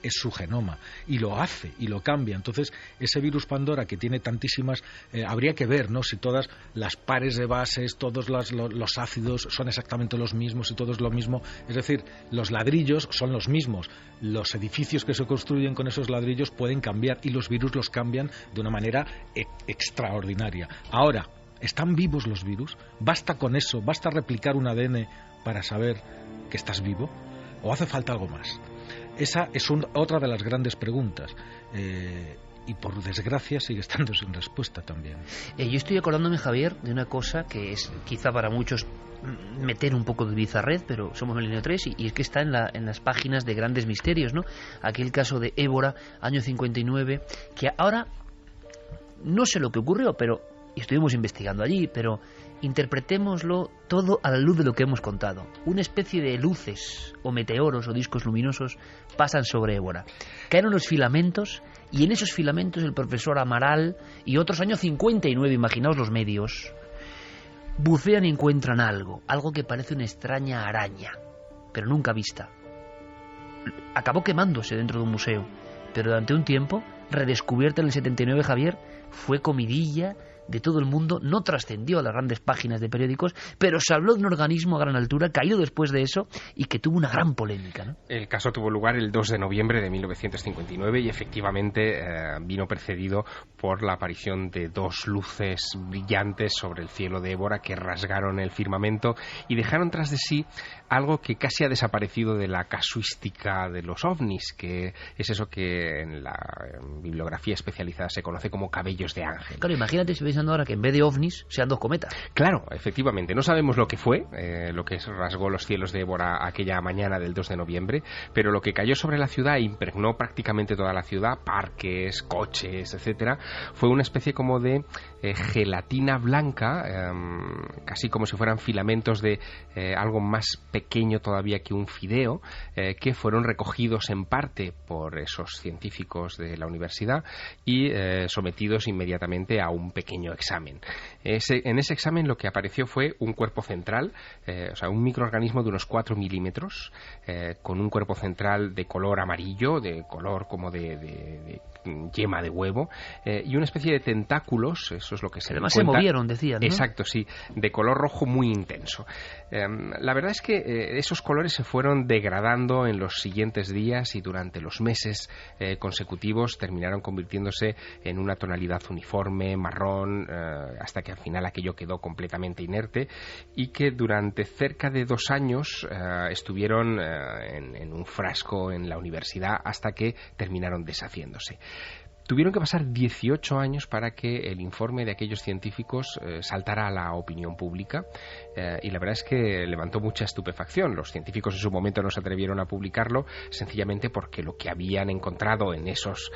es su genoma, y lo hace y lo cambia. Entonces ese virus Pandora, que tiene tantísimas, habría que ver, ¿no?, si todas las pares de bases, todos los ácidos son exactamente los mismos y todo es lo mismo. Es decir, los ladrillos son los mismos, los edificios que se construyen con esos ladrillos pueden cambiar, y los virus los cambian de una manera extraordinaria. Ahora, ¿están vivos los virus? ¿Basta con eso? ¿Basta replicar un ADN para saber que estás vivo? ¿O hace falta algo más? Esa es otra de las grandes preguntas. Y por desgracia sigue estando sin respuesta también. Yo estoy acordándome, Javier, de una cosa que es quizá para muchos meter un poco de bizarred, pero somos Milenio 3 y es que está en las páginas de Grandes Misterios, ¿no? Aquel caso de Évora, año 59, que ahora no sé lo que ocurrió, pero estuvimos investigando allí, pero interpretémoslo todo a la luz de lo que hemos contado. Una especie de luces o meteoros o discos luminosos pasan sobre Évora. Caen unos filamentos, y en esos filamentos el profesor Amaral y otros, año 59, imaginaos los medios, bucean y encuentran algo que parece una extraña araña, pero nunca vista. Acabó quemándose dentro de un museo, pero durante un tiempo, redescubierta en el 79, Javier, fue comidilla de todo el mundo, no trascendió a las grandes páginas de periódicos, pero se habló de un organismo a gran altura, caído después de eso, y que tuvo una gran polémica, ¿no? El caso tuvo lugar el 2 de noviembre de 1959 y efectivamente vino precedido por la aparición de dos luces brillantes sobre el cielo de Évora que rasgaron el firmamento y dejaron tras de sí algo que casi ha desaparecido de la casuística de los ovnis, que es eso que en la bibliografía especializada se conoce como cabellos de ángel. Claro, imagínate si pensando ahora que en vez de ovnis sean dos cometas. Claro, efectivamente, no sabemos lo que fue, lo que rasgó los cielos de Évora aquella mañana del 2 de noviembre, pero lo que cayó sobre la ciudad e impregnó prácticamente toda la ciudad, parques, coches, etcétera, fue una especie como de gelatina blanca, casi como si fueran filamentos de algo más pequeño todavía que un fideo, que fueron recogidos en parte por esos científicos de la universidad y sometidos inmediatamente a un pequeño examen. En ese examen lo que apareció fue un cuerpo central, o sea, un microorganismo de unos 4 milímetros, con un cuerpo central de color amarillo, de color como de yema de huevo, y una especie de tentáculos, eso es lo que se además se movieron, decían, ¿no? Exacto, sí, de color rojo muy intenso. La verdad es que esos colores se fueron degradando en los siguientes días y durante los meses consecutivos terminaron convirtiéndose en una tonalidad uniforme, marrón, hasta que al final aquello quedó completamente inerte y que durante cerca de 2 años estuvieron en un frasco en la universidad hasta que terminaron deshaciéndose. Tuvieron que pasar 18 años para que el informe de aquellos científicos saltara a la opinión pública y la verdad es que levantó mucha estupefacción. Los científicos en su momento no se atrevieron a publicarlo sencillamente porque lo que habían encontrado en esos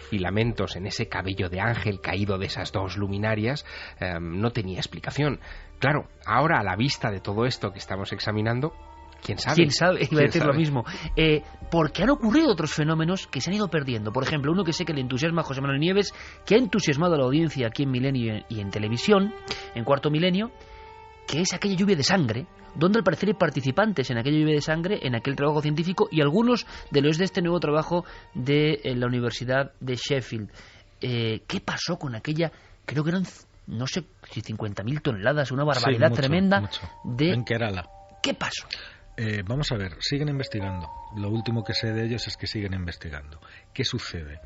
filamentos, en ese cabello de ángel caído de esas dos luminarias, no tenía explicación. Claro, ahora a la vista de todo esto que estamos examinando, ¿quién sabe? ¿Quién sabe? Iba a decir lo mismo. Porque han ocurrido otros fenómenos que se han ido perdiendo. Por ejemplo, uno que sé que le entusiasma a José Manuel Nieves, que ha entusiasmado a la audiencia aquí en Milenio y en televisión, en Cuarto Milenio, que es aquella lluvia de sangre, donde al parecer hay participantes en aquella lluvia de sangre, en aquel trabajo científico, y algunos de los de este nuevo trabajo de la Universidad de Sheffield. ¿Qué pasó con aquella? Creo que eran, no sé si 50.000 toneladas, una barbaridad tremenda en Kerala. ¿Qué pasó? Vamos a ver, siguen investigando. Lo último que sé de ellos es que siguen investigando. ¿Qué sucede?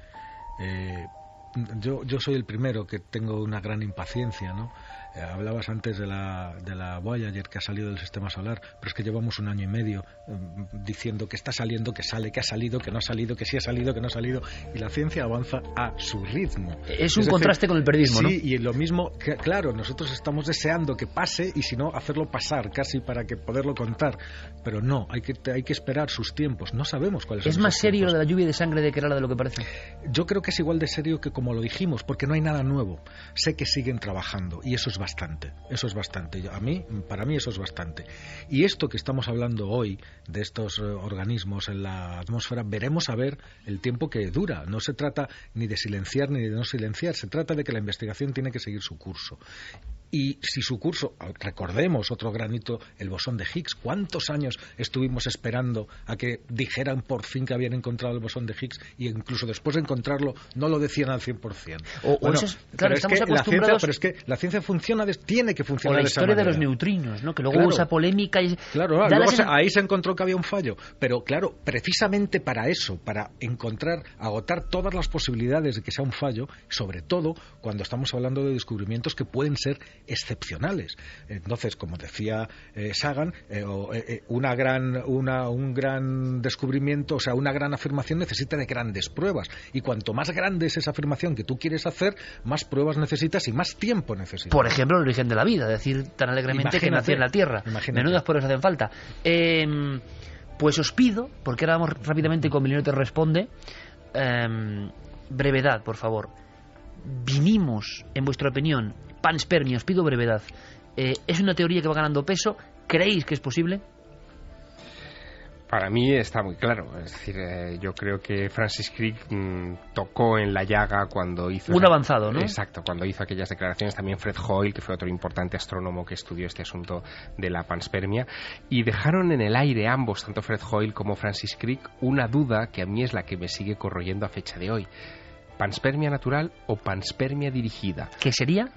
Yo soy el primero que tengo una gran impaciencia, ¿no? Hablabas antes de la Voyager que ha salido del sistema solar, pero es que llevamos 1 año y medio diciendo que está saliendo, que sale, que ha salido, que no ha salido, que sí ha salido, que no ha salido, y la ciencia avanza a su ritmo. Es un contraste con el periodismo, ¿no? Sí, y lo mismo, claro, nosotros estamos deseando que pase y si no, hacerlo pasar casi para que poderlo contar, pero no, hay que esperar sus tiempos, no sabemos cuáles son. ¿Es más serio lo de la lluvia de sangre de Kerala de lo que parece? Yo creo que es igual de serio que como lo dijimos, porque no hay nada nuevo. Sé que siguen trabajando y eso es bastante. Para mí eso es bastante. Y esto que estamos hablando hoy de estos organismos en la atmósfera, veremos a ver el tiempo que dura. No se trata ni de silenciar ni de no silenciar, se trata de que la investigación tiene que seguir su curso. Y si su curso, recordemos otro granito, el bosón de Higgs, ¿cuántos años estuvimos esperando a que dijeran por fin que habían encontrado el bosón de Higgs, y incluso después de encontrarlo no lo decían al 100%? Claro, estamos acostumbrados... Pero es que la ciencia funciona, tiene que funcionar de esa manera. O la historia de los neutrinos, ¿no? Que luego hubo esa polémica y... Claro, luego ahí se encontró que había un fallo. Pero claro, precisamente para eso, para agotar todas las posibilidades de que sea un fallo, sobre todo cuando estamos hablando de descubrimientos que pueden ser excepcionales. Entonces, como decía Sagan, un gran descubrimiento, o sea, una gran afirmación necesita de grandes pruebas, y cuanto más grande es esa afirmación que tú quieres hacer, más pruebas necesitas y más tiempo necesitas. Por ejemplo, el origen de la vida, decir tan alegremente que nació en la Tierra. Menudas pruebas hacen falta. Pues os pido, porque ahora vamos rápidamente con Milenio te responde, brevedad, por favor. Vinimos, en vuestra opinión, panspermia, os pido brevedad. ¿Es una teoría que va ganando peso? ¿Creéis que es posible? Para mí está muy claro. Es decir, yo creo que Francis Crick tocó en la llaga cuando hizo... Un avanzado, ¿no? Exacto, cuando hizo aquellas declaraciones. También Fred Hoyle, que fue otro importante astrónomo que estudió este asunto de la panspermia. Y dejaron en el aire ambos, tanto Fred Hoyle como Francis Crick, una duda que a mí es la que me sigue corroyendo a fecha de hoy. ¿Panspermia natural o panspermia dirigida? ¿Qué sería?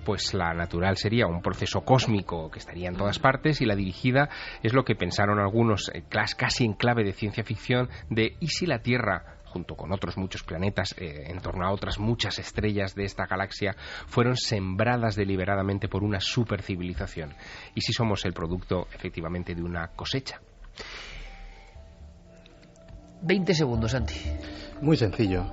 Pues la natural sería un proceso cósmico que estaría en todas partes, y la dirigida es lo que pensaron algunos, casi en clave de ciencia ficción, de ¿y si la Tierra, junto con otros muchos planetas, en torno a otras muchas estrellas de esta galaxia, fueron sembradas deliberadamente por una supercivilización? ¿Y si somos el producto, efectivamente, de una cosecha? 20 segundos, Santi. Muy sencillo.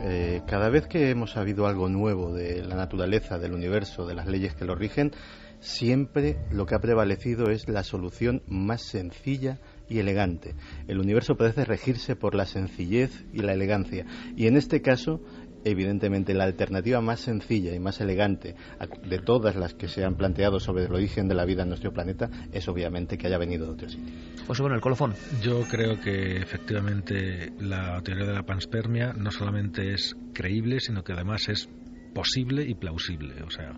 Cada vez que hemos sabido algo nuevo de la naturaleza, del universo, de las leyes que lo rigen, siempre lo que ha prevalecido es la solución más sencilla y elegante. El universo parece regirse por la sencillez y la elegancia. Y en este caso, evidentemente, la alternativa más sencilla y más elegante de todas las que se han planteado sobre el origen de la vida en nuestro planeta es obviamente que haya venido de otro sitio. Pues bueno, el colofón. Yo creo que efectivamente la teoría de la panspermia no solamente es creíble, sino que además es posible y plausible. O sea,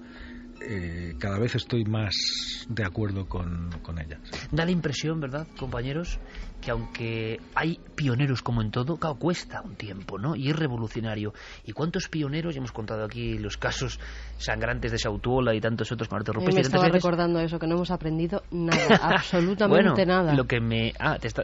cada vez estoy más de acuerdo con ella. Sí. Da la impresión, ¿verdad, compañeros?, que aunque hay pioneros como en todo, claro, cuesta un tiempo, ¿no? Y es revolucionario. ¿Y cuántos pioneros? Ya hemos contado aquí los casos sangrantes de Sautuola y tantos otros con arte rupestre. Me estaba recordando eso, que no hemos aprendido nada, absolutamente nada. Lo que me...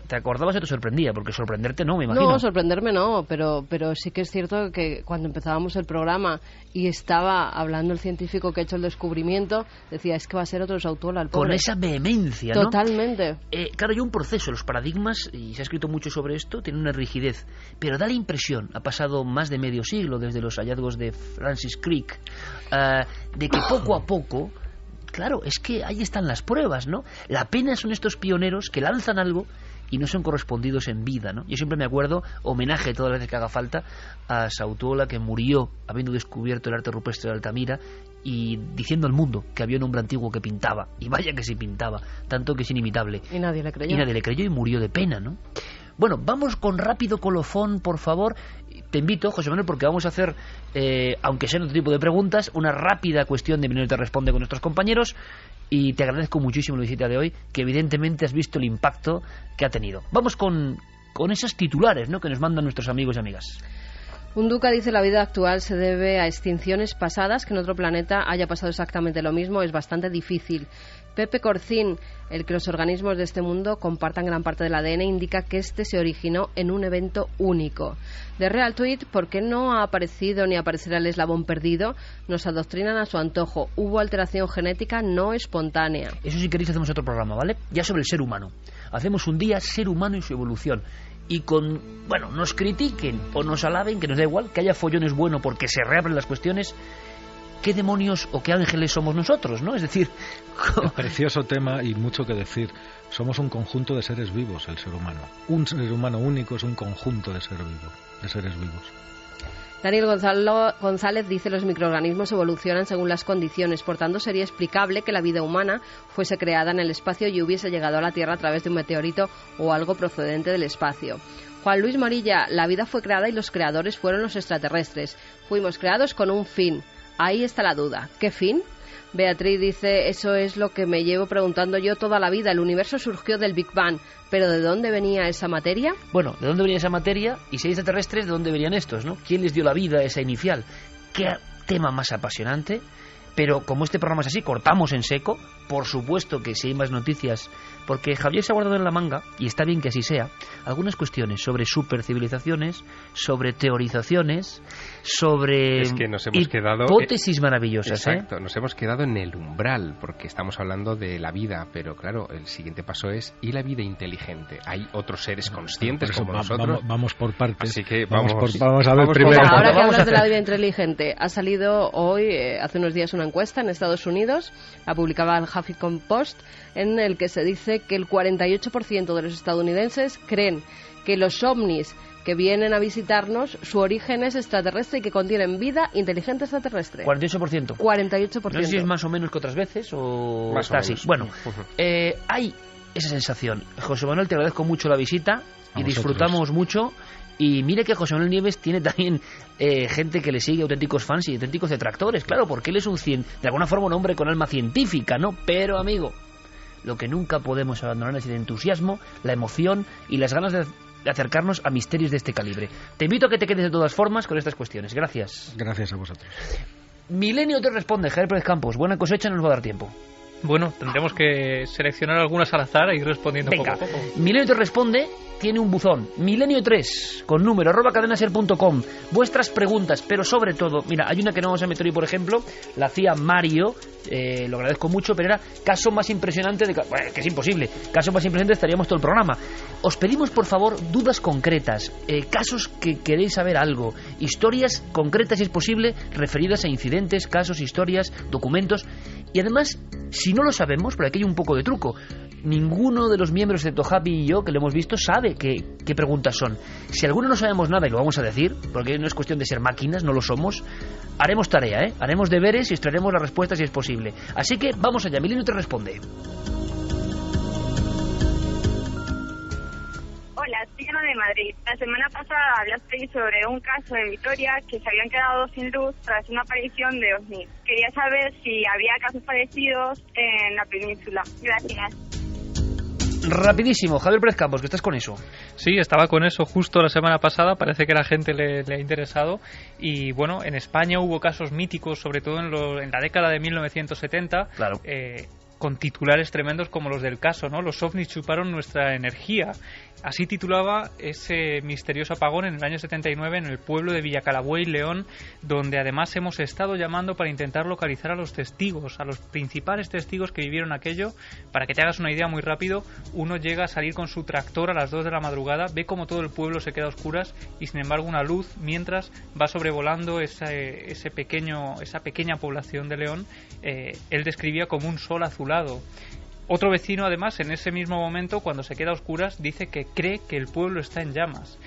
¿te acordabas o te sorprendía? Porque sorprenderte no, me imagino. No, sorprenderme no, pero sí que es cierto que cuando empezábamos el programa y estaba hablando el científico que ha hecho el descubrimiento, decía, es que va a ser otro Sautuola, el pobre. Con esa vehemencia, ¿no? Totalmente. Claro, hay un proceso, los paradigmas, y se ha escrito mucho sobre esto, tienen una rigidez, pero da la impresión, ha pasado más de medio siglo desde los hallazgos de Francis Crick, de que poco a poco, claro, es que ahí están las pruebas, ¿no? La pena son estos pioneros que lanzan algo y no son correspondidos en vida, ¿no? Yo siempre me acuerdo, homenaje todas las veces que haga falta, a Sautuola, que murió habiendo descubierto el arte rupestre de Altamira y diciendo al mundo que había un hombre antiguo que pintaba, y vaya que sí pintaba, tanto que es inimitable. Y nadie le creyó. Y murió de pena, ¿no? Bueno, vamos con rápido colofón, por favor. Te invito, José Manuel, porque vamos a hacer, aunque sea otro tipo de preguntas, una rápida cuestión de Milenio te responde con nuestros compañeros, y te agradezco muchísimo la visita de hoy, que evidentemente has visto el impacto que ha tenido. Vamos con esos titulares, ¿no?, que nos mandan nuestros amigos y amigas. Un duca dice la vida actual se debe a extinciones pasadas, que en otro planeta haya pasado exactamente lo mismo es bastante difícil. Pepe Corcín, el que los organismos de este mundo compartan gran parte del ADN, indica que este se originó en un evento único. De Real Tweet, ¿por qué no ha aparecido ni aparecerá el eslabón perdido? Nos adoctrinan a su antojo. Hubo alteración genética no espontánea. Eso, si queréis, hacemos otro programa, ¿vale? Ya sobre el ser humano. Hacemos un día ser humano y su evolución. Y nos critiquen o nos alaben, que nos da igual, que haya follón es bueno porque se reabren las cuestiones. ¿Qué demonios o qué ángeles somos nosotros, no? Es decir... Precioso tema y mucho que decir. Somos un conjunto de seres vivos, el ser humano. Un ser humano único es un conjunto de seres vivos. Daniel González dice los microorganismos evolucionan según las condiciones, por tanto sería explicable que la vida humana fuese creada en el espacio y hubiese llegado a la Tierra a través de un meteorito o algo procedente del espacio. Juan Luis Morilla, la vida fue creada y los creadores fueron los extraterrestres. Fuimos creados con un fin. Ahí está la duda. ¿Qué fin? Beatriz dice, eso es lo que me llevo preguntando yo toda la vida. El universo surgió del Big Bang, pero ¿de dónde venía esa materia? Bueno, ¿de dónde venía esa materia? Y si hay extraterrestres, ¿de dónde venían estos, no? ¿Quién les dio la vida esa inicial? ¿Qué tema más apasionante? Pero como este programa es así, cortamos en seco. Por supuesto que si hay más noticias, porque Javier se ha guardado en la manga, y está bien que así sea, algunas cuestiones sobre supercivilizaciones, sobre teorizaciones, sobre es que nos hemos hipótesis maravillosas. Exacto, nos hemos quedado en el umbral, porque estamos hablando de la vida, pero claro, el siguiente paso es, ¿y la vida inteligente? ¿Hay otros seres conscientes como nosotros? Vamos por partes. Así que vamos a ver primero. Ahora que hablas de la vida inteligente, ha salido hoy, hace unos días, una encuesta en Estados Unidos, la publicaba el Huffington Post, en el que se dice que el 48% de los estadounidenses creen que los ovnis que vienen a visitarnos, su origen es extraterrestre y que contienen vida inteligente extraterrestre. 48%. 48%. No sé si es más o menos que otras veces o más está así. Bueno, hay esa sensación. José Manuel, te agradezco mucho la visita y disfrutamos mucho. Y mire que José Manuel Nieves tiene también gente que le sigue, auténticos fans y auténticos detractores, claro, porque él es de alguna forma un hombre con alma científica, ¿no? Pero, amigo, lo que nunca podemos abandonar es el entusiasmo, la emoción y las ganas de acercarnos a misterios de este calibre. Te invito a que te quedes de todas formas con estas cuestiones. Gracias. Gracias a vosotros. Milenio te responde, Javier Pérez Campos. Buena cosecha, no nos va a dar tiempo. Bueno, tendremos que seleccionar algunas al azar e ir respondiendo poco a poco. Milenio te responde, tiene un buzón, milenio3, con número, @cadenaser.com. Vuestras preguntas, pero sobre todo, mira, hay una que no vamos a meter hoy, por ejemplo, la hacía Mario, lo agradezco mucho, pero era caso más impresionante bueno, que es imposible, caso más impresionante estaríamos todo el programa. Os pedimos, por favor, dudas concretas, casos que queréis saber algo, historias concretas, si es posible, referidas a incidentes, casos, historias, documentos, y además, si no lo sabemos, pero aquí hay un poco de truco. Ninguno de los miembros, excepto Javi y yo, que lo hemos visto, sabe qué preguntas son. Si alguno no sabemos nada, y lo vamos a decir, porque no es cuestión de ser máquinas, no lo somos, haremos tarea, haremos deberes y os traeremos las respuestas si es posible. Así que vamos allá, Milenio te responde. Hola, soy Ana de Madrid. La semana pasada hablasteis sobre un caso en Vitoria que se habían quedado sin luz tras una aparición de ovnis. Quería saber si había casos parecidos en la península. Gracias. Rapidísimo, Javier Pérez Campos, que estás con eso. Sí, estaba con eso justo la semana pasada, parece que a la gente le ha interesado y bueno, en España hubo casos míticos, sobre todo en la década de 1970, claro. Con titulares tremendos como los del caso, ¿no? Los ovnis chuparon nuestra energía. Así titulaba ese misterioso apagón en el año 79 en el pueblo de Villacalabuey, León, donde además hemos estado llamando para intentar localizar a los testigos, a los principales testigos que vivieron aquello. Para que te hagas una idea muy rápido, uno llega a salir con su tractor a las 2 de la madrugada, ve como todo el pueblo se queda a oscuras y sin embargo una luz mientras va sobrevolando esa pequeña población de León. Él describía como un sol azulado. Otro vecino, además, en ese mismo momento, cuando se queda a oscuras, dice que cree que el pueblo está en llamas.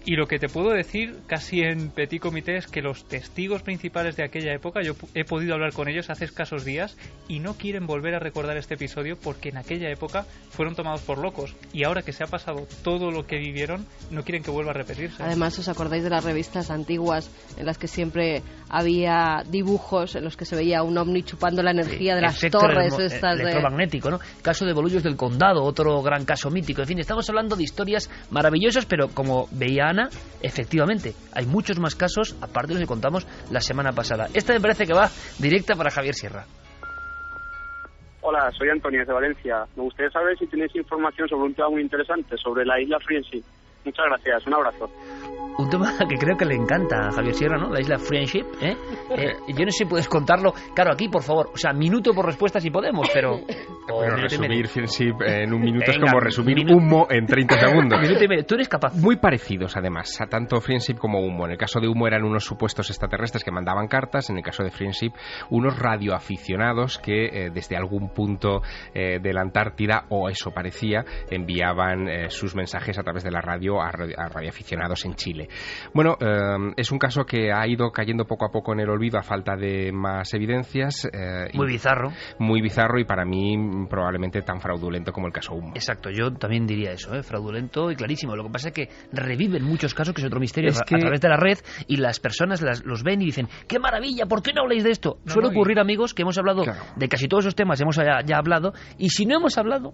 Y lo que te puedo decir, casi en petit comité, es que los testigos principales de aquella época, yo he podido hablar con ellos hace escasos días y no quieren volver a recordar este episodio porque en aquella época fueron tomados por locos y ahora que se ha pasado todo lo que vivieron, no quieren que vuelva a repetirse. Además, ¿os acordáis de las revistas antiguas en las que siempre había dibujos en los que se veía un ovni chupando la energía de las torres estas electromagnético, ¿no? Caso de Bolullos del Condado, otro gran caso mítico. En fin, estamos hablando de historias maravillosas, pero como veía Ana, efectivamente, hay muchos más casos, aparte de los que contamos la semana pasada. Esta me parece que va directa para Javier Sierra. Hola, soy Antonio de Valencia. Me gustaría saber si tenéis información sobre un tema muy interesante, sobre la isla Friendship. Muchas gracias, un abrazo. Un tema que creo que le encanta a Javier Sierra, ¿no? La isla Friendship, yo no sé si puedes contarlo. Claro, aquí, por favor, o sea, minuto por respuesta si podemos, pero... Bueno, resumir Friendship en un minuto es como resumir Humo en 30 segundos. Minuto y medio. ¿Tú eres capaz? Muy parecidos, además, a tanto Friendship como Humo. En el caso de Humo eran unos supuestos extraterrestres que mandaban cartas. En el caso de Friendship, unos radioaficionados que desde algún punto de la Antártida, o eso parecía, enviaban sus mensajes a través de la radio a radioaficionados en Chile. Bueno, es un caso que ha ido cayendo poco a poco en el olvido a falta de más evidencias. Muy bizarro. Muy bizarro y para mí probablemente tan fraudulento como el caso Humo. Exacto, yo también diría eso, fraudulento y clarísimo. Lo que pasa es que reviven muchos casos, que es otro misterio, a través de la red, y las personas los ven y dicen, ¡qué maravilla! ¿Por qué no habláis de esto? Suele ocurrir, amigos, que hemos hablado de casi todos esos temas, hemos ya hablado, y si no hemos hablado,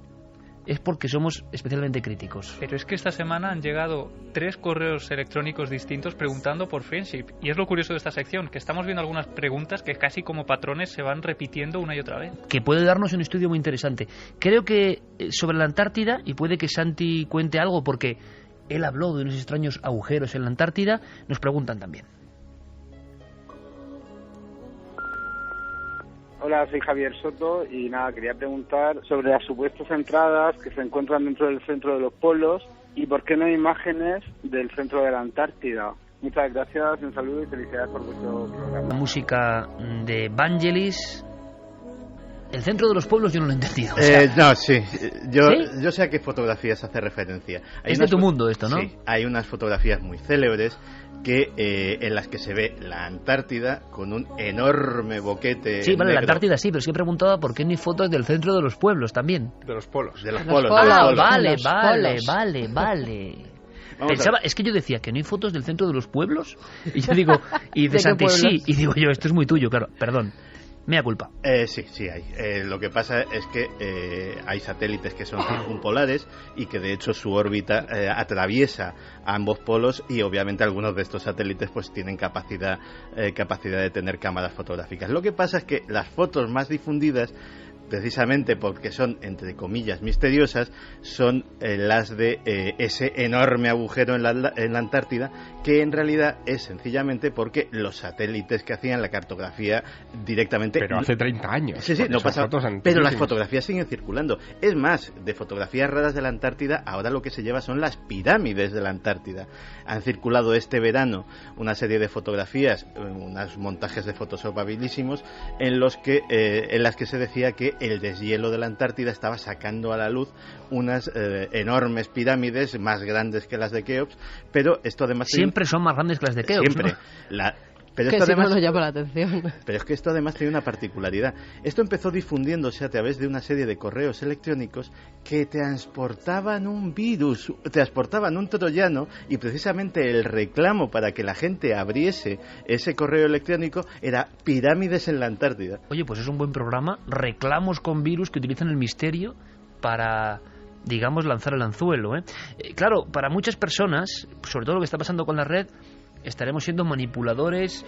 es porque somos especialmente críticos. Pero es que esta semana han llegado 3 correos electrónicos distintos preguntando por Friendship. Y es lo curioso de esta sección, que estamos viendo algunas preguntas que casi como patrones se van repitiendo una y otra vez. Que puede darnos un estudio muy interesante. Creo que sobre la Antártida, y puede que Santi cuente algo porque él habló de unos extraños agujeros en la Antártida, nos preguntan también. Hola, soy Javier Soto y nada, quería preguntar sobre las supuestas entradas que se encuentran dentro del centro de los polos y por qué no hay imágenes del centro de la Antártida. Muchas gracias, un saludo y felicidades por vuestro programa. La música de Vangelis. El centro de los pueblos yo no lo he entendido. No, sí. Yo sé a qué fotografías hace referencia. Es de tu mundo esto, ¿no? Sí, hay unas fotografías muy célebres en las que se ve la Antártida con un enorme boquete. Sí, vale, negro. la Antártida sí, pero es que he preguntado por qué no hay fotos del centro de los pueblos también. De los polos. De los polos. Vale. Vamos Pensaba, es que yo decía que no hay fotos del centro de los pueblos. Y yo digo, y de Santi sí. Y digo yo, esto es muy tuyo, claro, perdón. Mea culpa. Sí hay. Lo que pasa es que hay satélites que son circumpolares y que de hecho su órbita atraviesa ambos polos, y obviamente algunos de estos satélites pues tienen capacidad de tener cámaras fotográficas. Lo que pasa es que las fotos más difundidas, precisamente porque son, entre comillas, misteriosas, son las de ese enorme agujero en la Antártida, que en realidad es sencillamente porque los satélites que hacían la cartografía directamente... Pero hace 30 años. Sí, no pasa, pero las fotografías siguen circulando. Es más, de fotografías raras de la Antártida, ahora lo que se lleva son las pirámides de la Antártida. Han circulado este verano una serie de fotografías, unos montajes de Photoshop habilísimos, en las que se decía que el deshielo de la Antártida estaba sacando a la luz unas enormes pirámides más grandes que las de Keops, pero esto además... Siempre son más grandes que las de Keops, siempre, ¿no? Pero que esto además nos llama la atención. Pero es que esto además tiene una particularidad. Esto empezó difundiéndose a través de una serie de correos electrónicos que transportaban un virus, transportaban un troyano, y precisamente el reclamo para que la gente abriese ese correo electrónico era pirámides en la Antártida. Oye, pues es un buen programa, reclamos con virus que utilizan el misterio para, digamos, lanzar el anzuelo, Claro, para muchas personas, sobre todo lo que está pasando con la red, estaremos siendo manipuladores,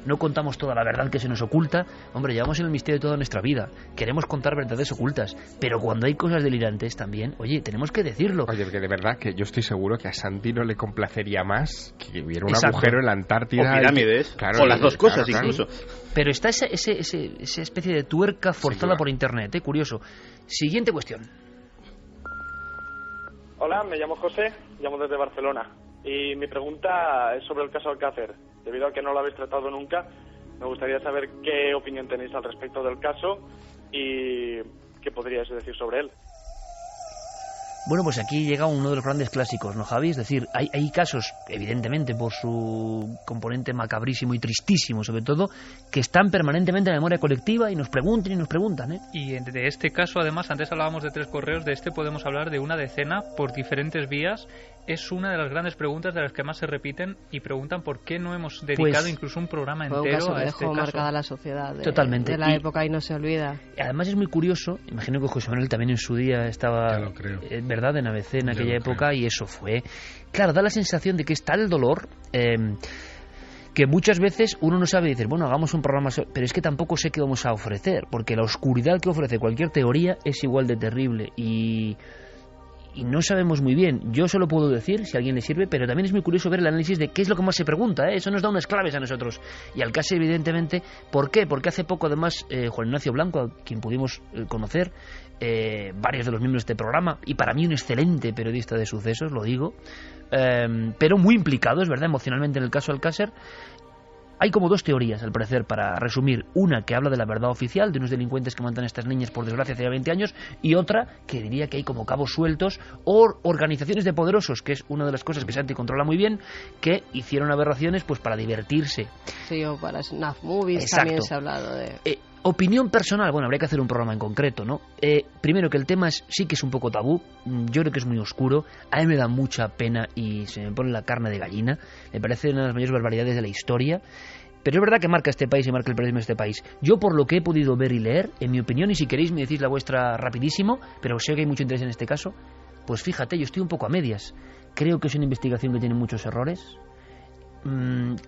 no contamos toda la verdad que se nos oculta. Hombre, llevamos en el misterio toda nuestra vida, queremos contar verdades ocultas, pero cuando hay cosas delirantes también, oye, tenemos que decirlo. Oye, que de verdad que yo estoy seguro que a Santi no le complacería más que hubiera un agujero en la Antártida. O pirámides, o las dos cosas incluso. Pero está esa especie de tuerca forzada por internet, curioso. Siguiente cuestión. Hola, me llamo José, llamo desde Barcelona. Y mi pregunta es sobre el caso Alcácer. Debido a que no lo habéis tratado nunca, me gustaría saber qué opinión tenéis al respecto del caso y qué podríais decir sobre él. Bueno, pues aquí llega uno de los grandes clásicos, ¿no, Javi? Es decir, hay casos, evidentemente, por su componente macabrísimo y tristísimo, sobre todo, que están permanentemente en la memoria colectiva y nos preguntan, Y de este caso, además, antes hablábamos de 3 correos, de este podemos hablar de una decena por diferentes vías. Es una de las grandes preguntas de las que más se repiten y preguntan por qué no hemos dedicado incluso un programa entero a este caso. Marcada la sociedad Totalmente. De la época y no se olvida. Además es muy curioso, imagino que José Manuel también en su día estaba, ¿verdad?, en ABC en aquella época, y eso fue... Claro, da la sensación de que está el dolor... que muchas veces uno no sabe decir, bueno, hagamos un programa, pero es que tampoco sé qué vamos a ofrecer, porque la oscuridad que ofrece cualquier teoría es igual de terrible y no sabemos muy bien. Yo solo puedo decir, si a alguien le sirve, pero también es muy curioso ver el análisis de qué es lo que más se pregunta, Eso nos da unas claves a nosotros. Y al caso, evidentemente, ¿por qué? Porque hace poco, además, Juan Ignacio Blanco, a quien pudimos conocer, varios de los miembros de este programa, y para mí un excelente periodista de sucesos, lo digo, pero muy implicado, es verdad, emocionalmente en el caso Alcácer. Hay como 2 teorías, al parecer, para resumir. Una que habla de la verdad oficial, de unos delincuentes que matan a estas niñas, por desgracia, hace ya 20 años, y otra que diría que hay como cabos sueltos o organizaciones de poderosos, que es una de las cosas que Santi controla muy bien, que hicieron aberraciones pues para divertirse. Sí, o para snuff movies. Exacto. También se ha hablado de... Opinión personal, bueno, habría que hacer un programa en concreto, ¿no? Primero, que el tema sí que es un poco tabú, yo creo que es muy oscuro, a mí me da mucha pena y se me pone la carne de gallina, me parece una de las mayores barbaridades de la historia, pero es verdad que marca este país y marca el periodismo de este país. Yo, por lo que he podido ver y leer, en mi opinión, y si queréis me decís la vuestra rapidísimo, pero sé que hay mucho interés en este caso, pues fíjate, yo estoy un poco a medias. Creo que es una investigación que tiene muchos errores.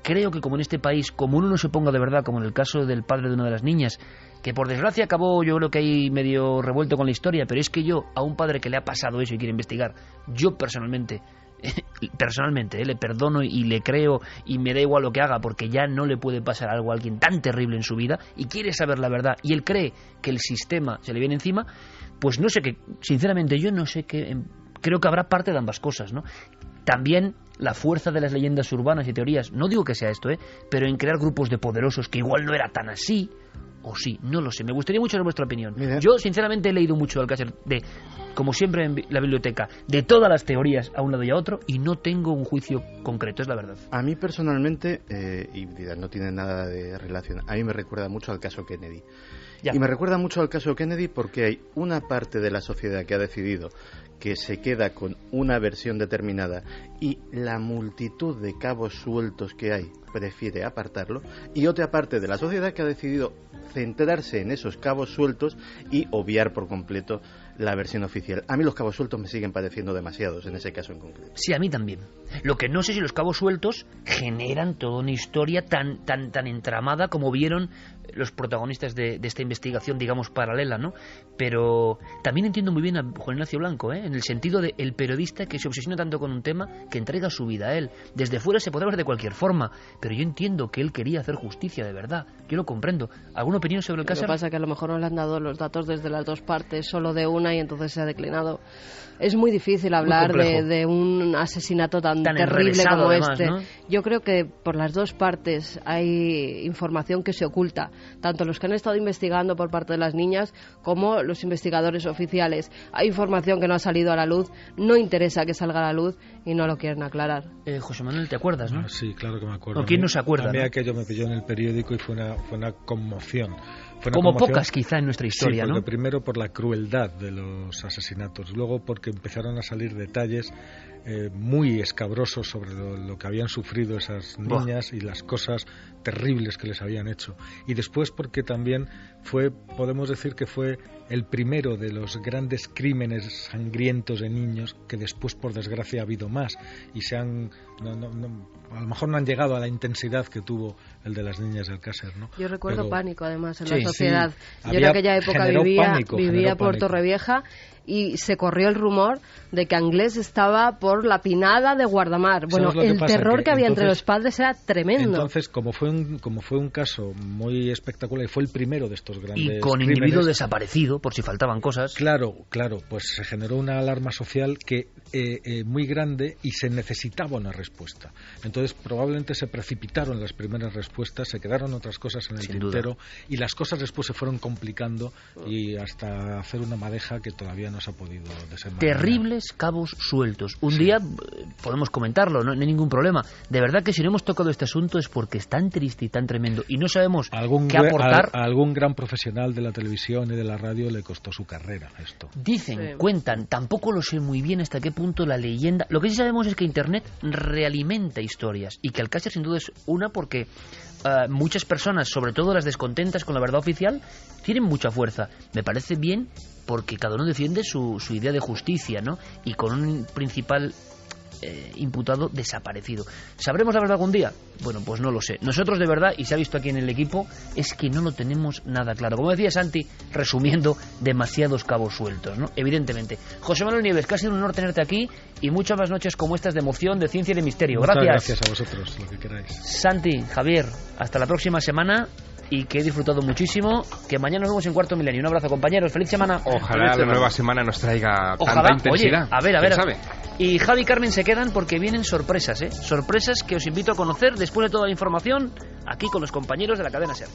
Creo que como en este país, como uno no se ponga de verdad, como en el caso del padre de una de las niñas, que por desgracia acabó, yo creo que ahí medio revuelto con la historia, pero es que yo, a un padre que le ha pasado eso y quiere investigar, yo personalmente le perdono y le creo y me da igual lo que haga, porque ya no le puede pasar algo a alguien tan terrible en su vida y quiere saber la verdad y él cree que el sistema se le viene encima, pues no sé qué, sinceramente yo no sé qué, creo que habrá parte de ambas cosas, ¿no? También la fuerza de las leyendas urbanas y teorías, no digo que sea esto, pero en crear grupos de poderosos que igual no era tan así, o sí, no lo sé, me gustaría mucho ver vuestra opinión. Mira. Yo sinceramente he leído mucho Alcácer, como siempre en la biblioteca, de todas las teorías a un lado y a otro, y no tengo un juicio concreto, es la verdad. A mí personalmente, y no tiene nada de relación, a mí me recuerda mucho al caso Kennedy. Ya. Y me recuerda mucho al caso Kennedy porque hay una parte de la sociedad que ha decidido que se queda con una versión determinada y la multitud de cabos sueltos que hay prefiere apartarlo, y otra parte de la sociedad que ha decidido centrarse en esos cabos sueltos y obviar por completo la versión oficial. A mí los cabos sueltos me siguen pareciendo demasiados en ese caso en concreto. Sí, a mí también. Lo que no sé si los cabos sueltos generan toda una historia tan entramada como vieron los protagonistas de esta investigación, digamos, paralela, ¿no? Pero también entiendo muy bien a Juan Ignacio Blanco, en el sentido de el periodista que se obsesiona tanto con un tema que entrega su vida a él. Desde fuera se puede ver de cualquier forma, pero yo entiendo que él quería hacer justicia de verdad. Yo lo comprendo. ¿Alguna opinión sobre el caso? Lo que pasa es que a lo mejor no le han dado los datos desde las dos partes, solo de una, y entonces se ha declinado. Es muy difícil hablar de un asesinato tan terrible como además, este, ¿no? Yo creo que por las dos partes hay información que se oculta, tanto los que han estado investigando por parte de las niñas como los investigadores oficiales. Hay información que no ha salido a la luz, no interesa que salga a la luz y no lo quieren aclarar. José Manuel, ¿te acuerdas, no? Sí, claro que me acuerdo. ¿O quién no se acuerda? A mí ¿no? aquello me pilló en el periódico y fue una conmoción. Como pocas quizá en nuestra historia, sí, porque ¿no? Primero por la crueldad de los asesinatos, luego porque empezaron a salir detalles muy escabrosos sobre lo que habían sufrido esas niñas y las cosas terribles que les habían hecho. Y después porque también podemos decir que fue el primero de los grandes crímenes sangrientos de niños, que después por desgracia ha habido más y a lo mejor no han llegado a la intensidad que tuvo el de las niñas del Alcácer, ¿no? Yo recuerdo pánico además en sí, la sociedad. Sí. Yo en aquella época vivía por Torrevieja y se corrió el rumor de que Anglés estaba por la Pinada de Guardamar. Bueno, el terror que había entre los padres era tremendo. Entonces, como fue un caso muy espectacular y fue el primero de estos grandes y con crímenes, individuo desaparecido por si faltaban cosas. Claro, pues se generó una alarma social que muy grande y se necesitaba una respuesta. Entonces, probablemente se precipitaron las primeras respuestas, se quedaron otras cosas en el tintero y las cosas después se fueron complicando y hasta hacer una madeja que todavía no se ha podido desenmarañar. Terribles cabos sueltos. Un día podemos comentarlo, no hay ningún problema. De verdad que si no hemos tocado este asunto es porque es tan triste y tan tremendo y no sabemos qué aportar. A algún gran profesional de la televisión y de la radio le costó su carrera esto. Dicen, cuentan, tampoco lo sé muy bien hasta qué punto la leyenda. Lo que sí sabemos es que Internet realimenta historias y que Alcácer sin duda es una porque muchas personas, sobre todo las descontentas con la verdad oficial, tienen mucha fuerza. Me parece bien porque cada uno defiende su idea de justicia, ¿no? Y con un principal imputado desaparecido. ¿Sabremos la verdad algún día? Bueno, pues no lo sé. Nosotros de verdad, y se ha visto aquí en el equipo, es que no lo tenemos nada claro. Como decía Santi, resumiendo, demasiados cabos sueltos, ¿no? Evidentemente. José Manuel Nieves, que ha sido un honor tenerte aquí y muchas más noches como estas de emoción, de ciencia y de misterio. Muchas gracias a vosotros, lo que queráis. Santi, Javier, hasta la próxima semana. Y que he disfrutado muchísimo. Que mañana nos vemos en Cuarto Milenio. Un abrazo, compañeros. Feliz semana. Ojalá la nueva semana nos traiga tanta intensidad. Oye, a ver. ¿Sabe? Y Javi y Carmen se quedan porque vienen sorpresas, Sorpresas que os invito a conocer después de toda la información aquí con los compañeros de la cadena SER.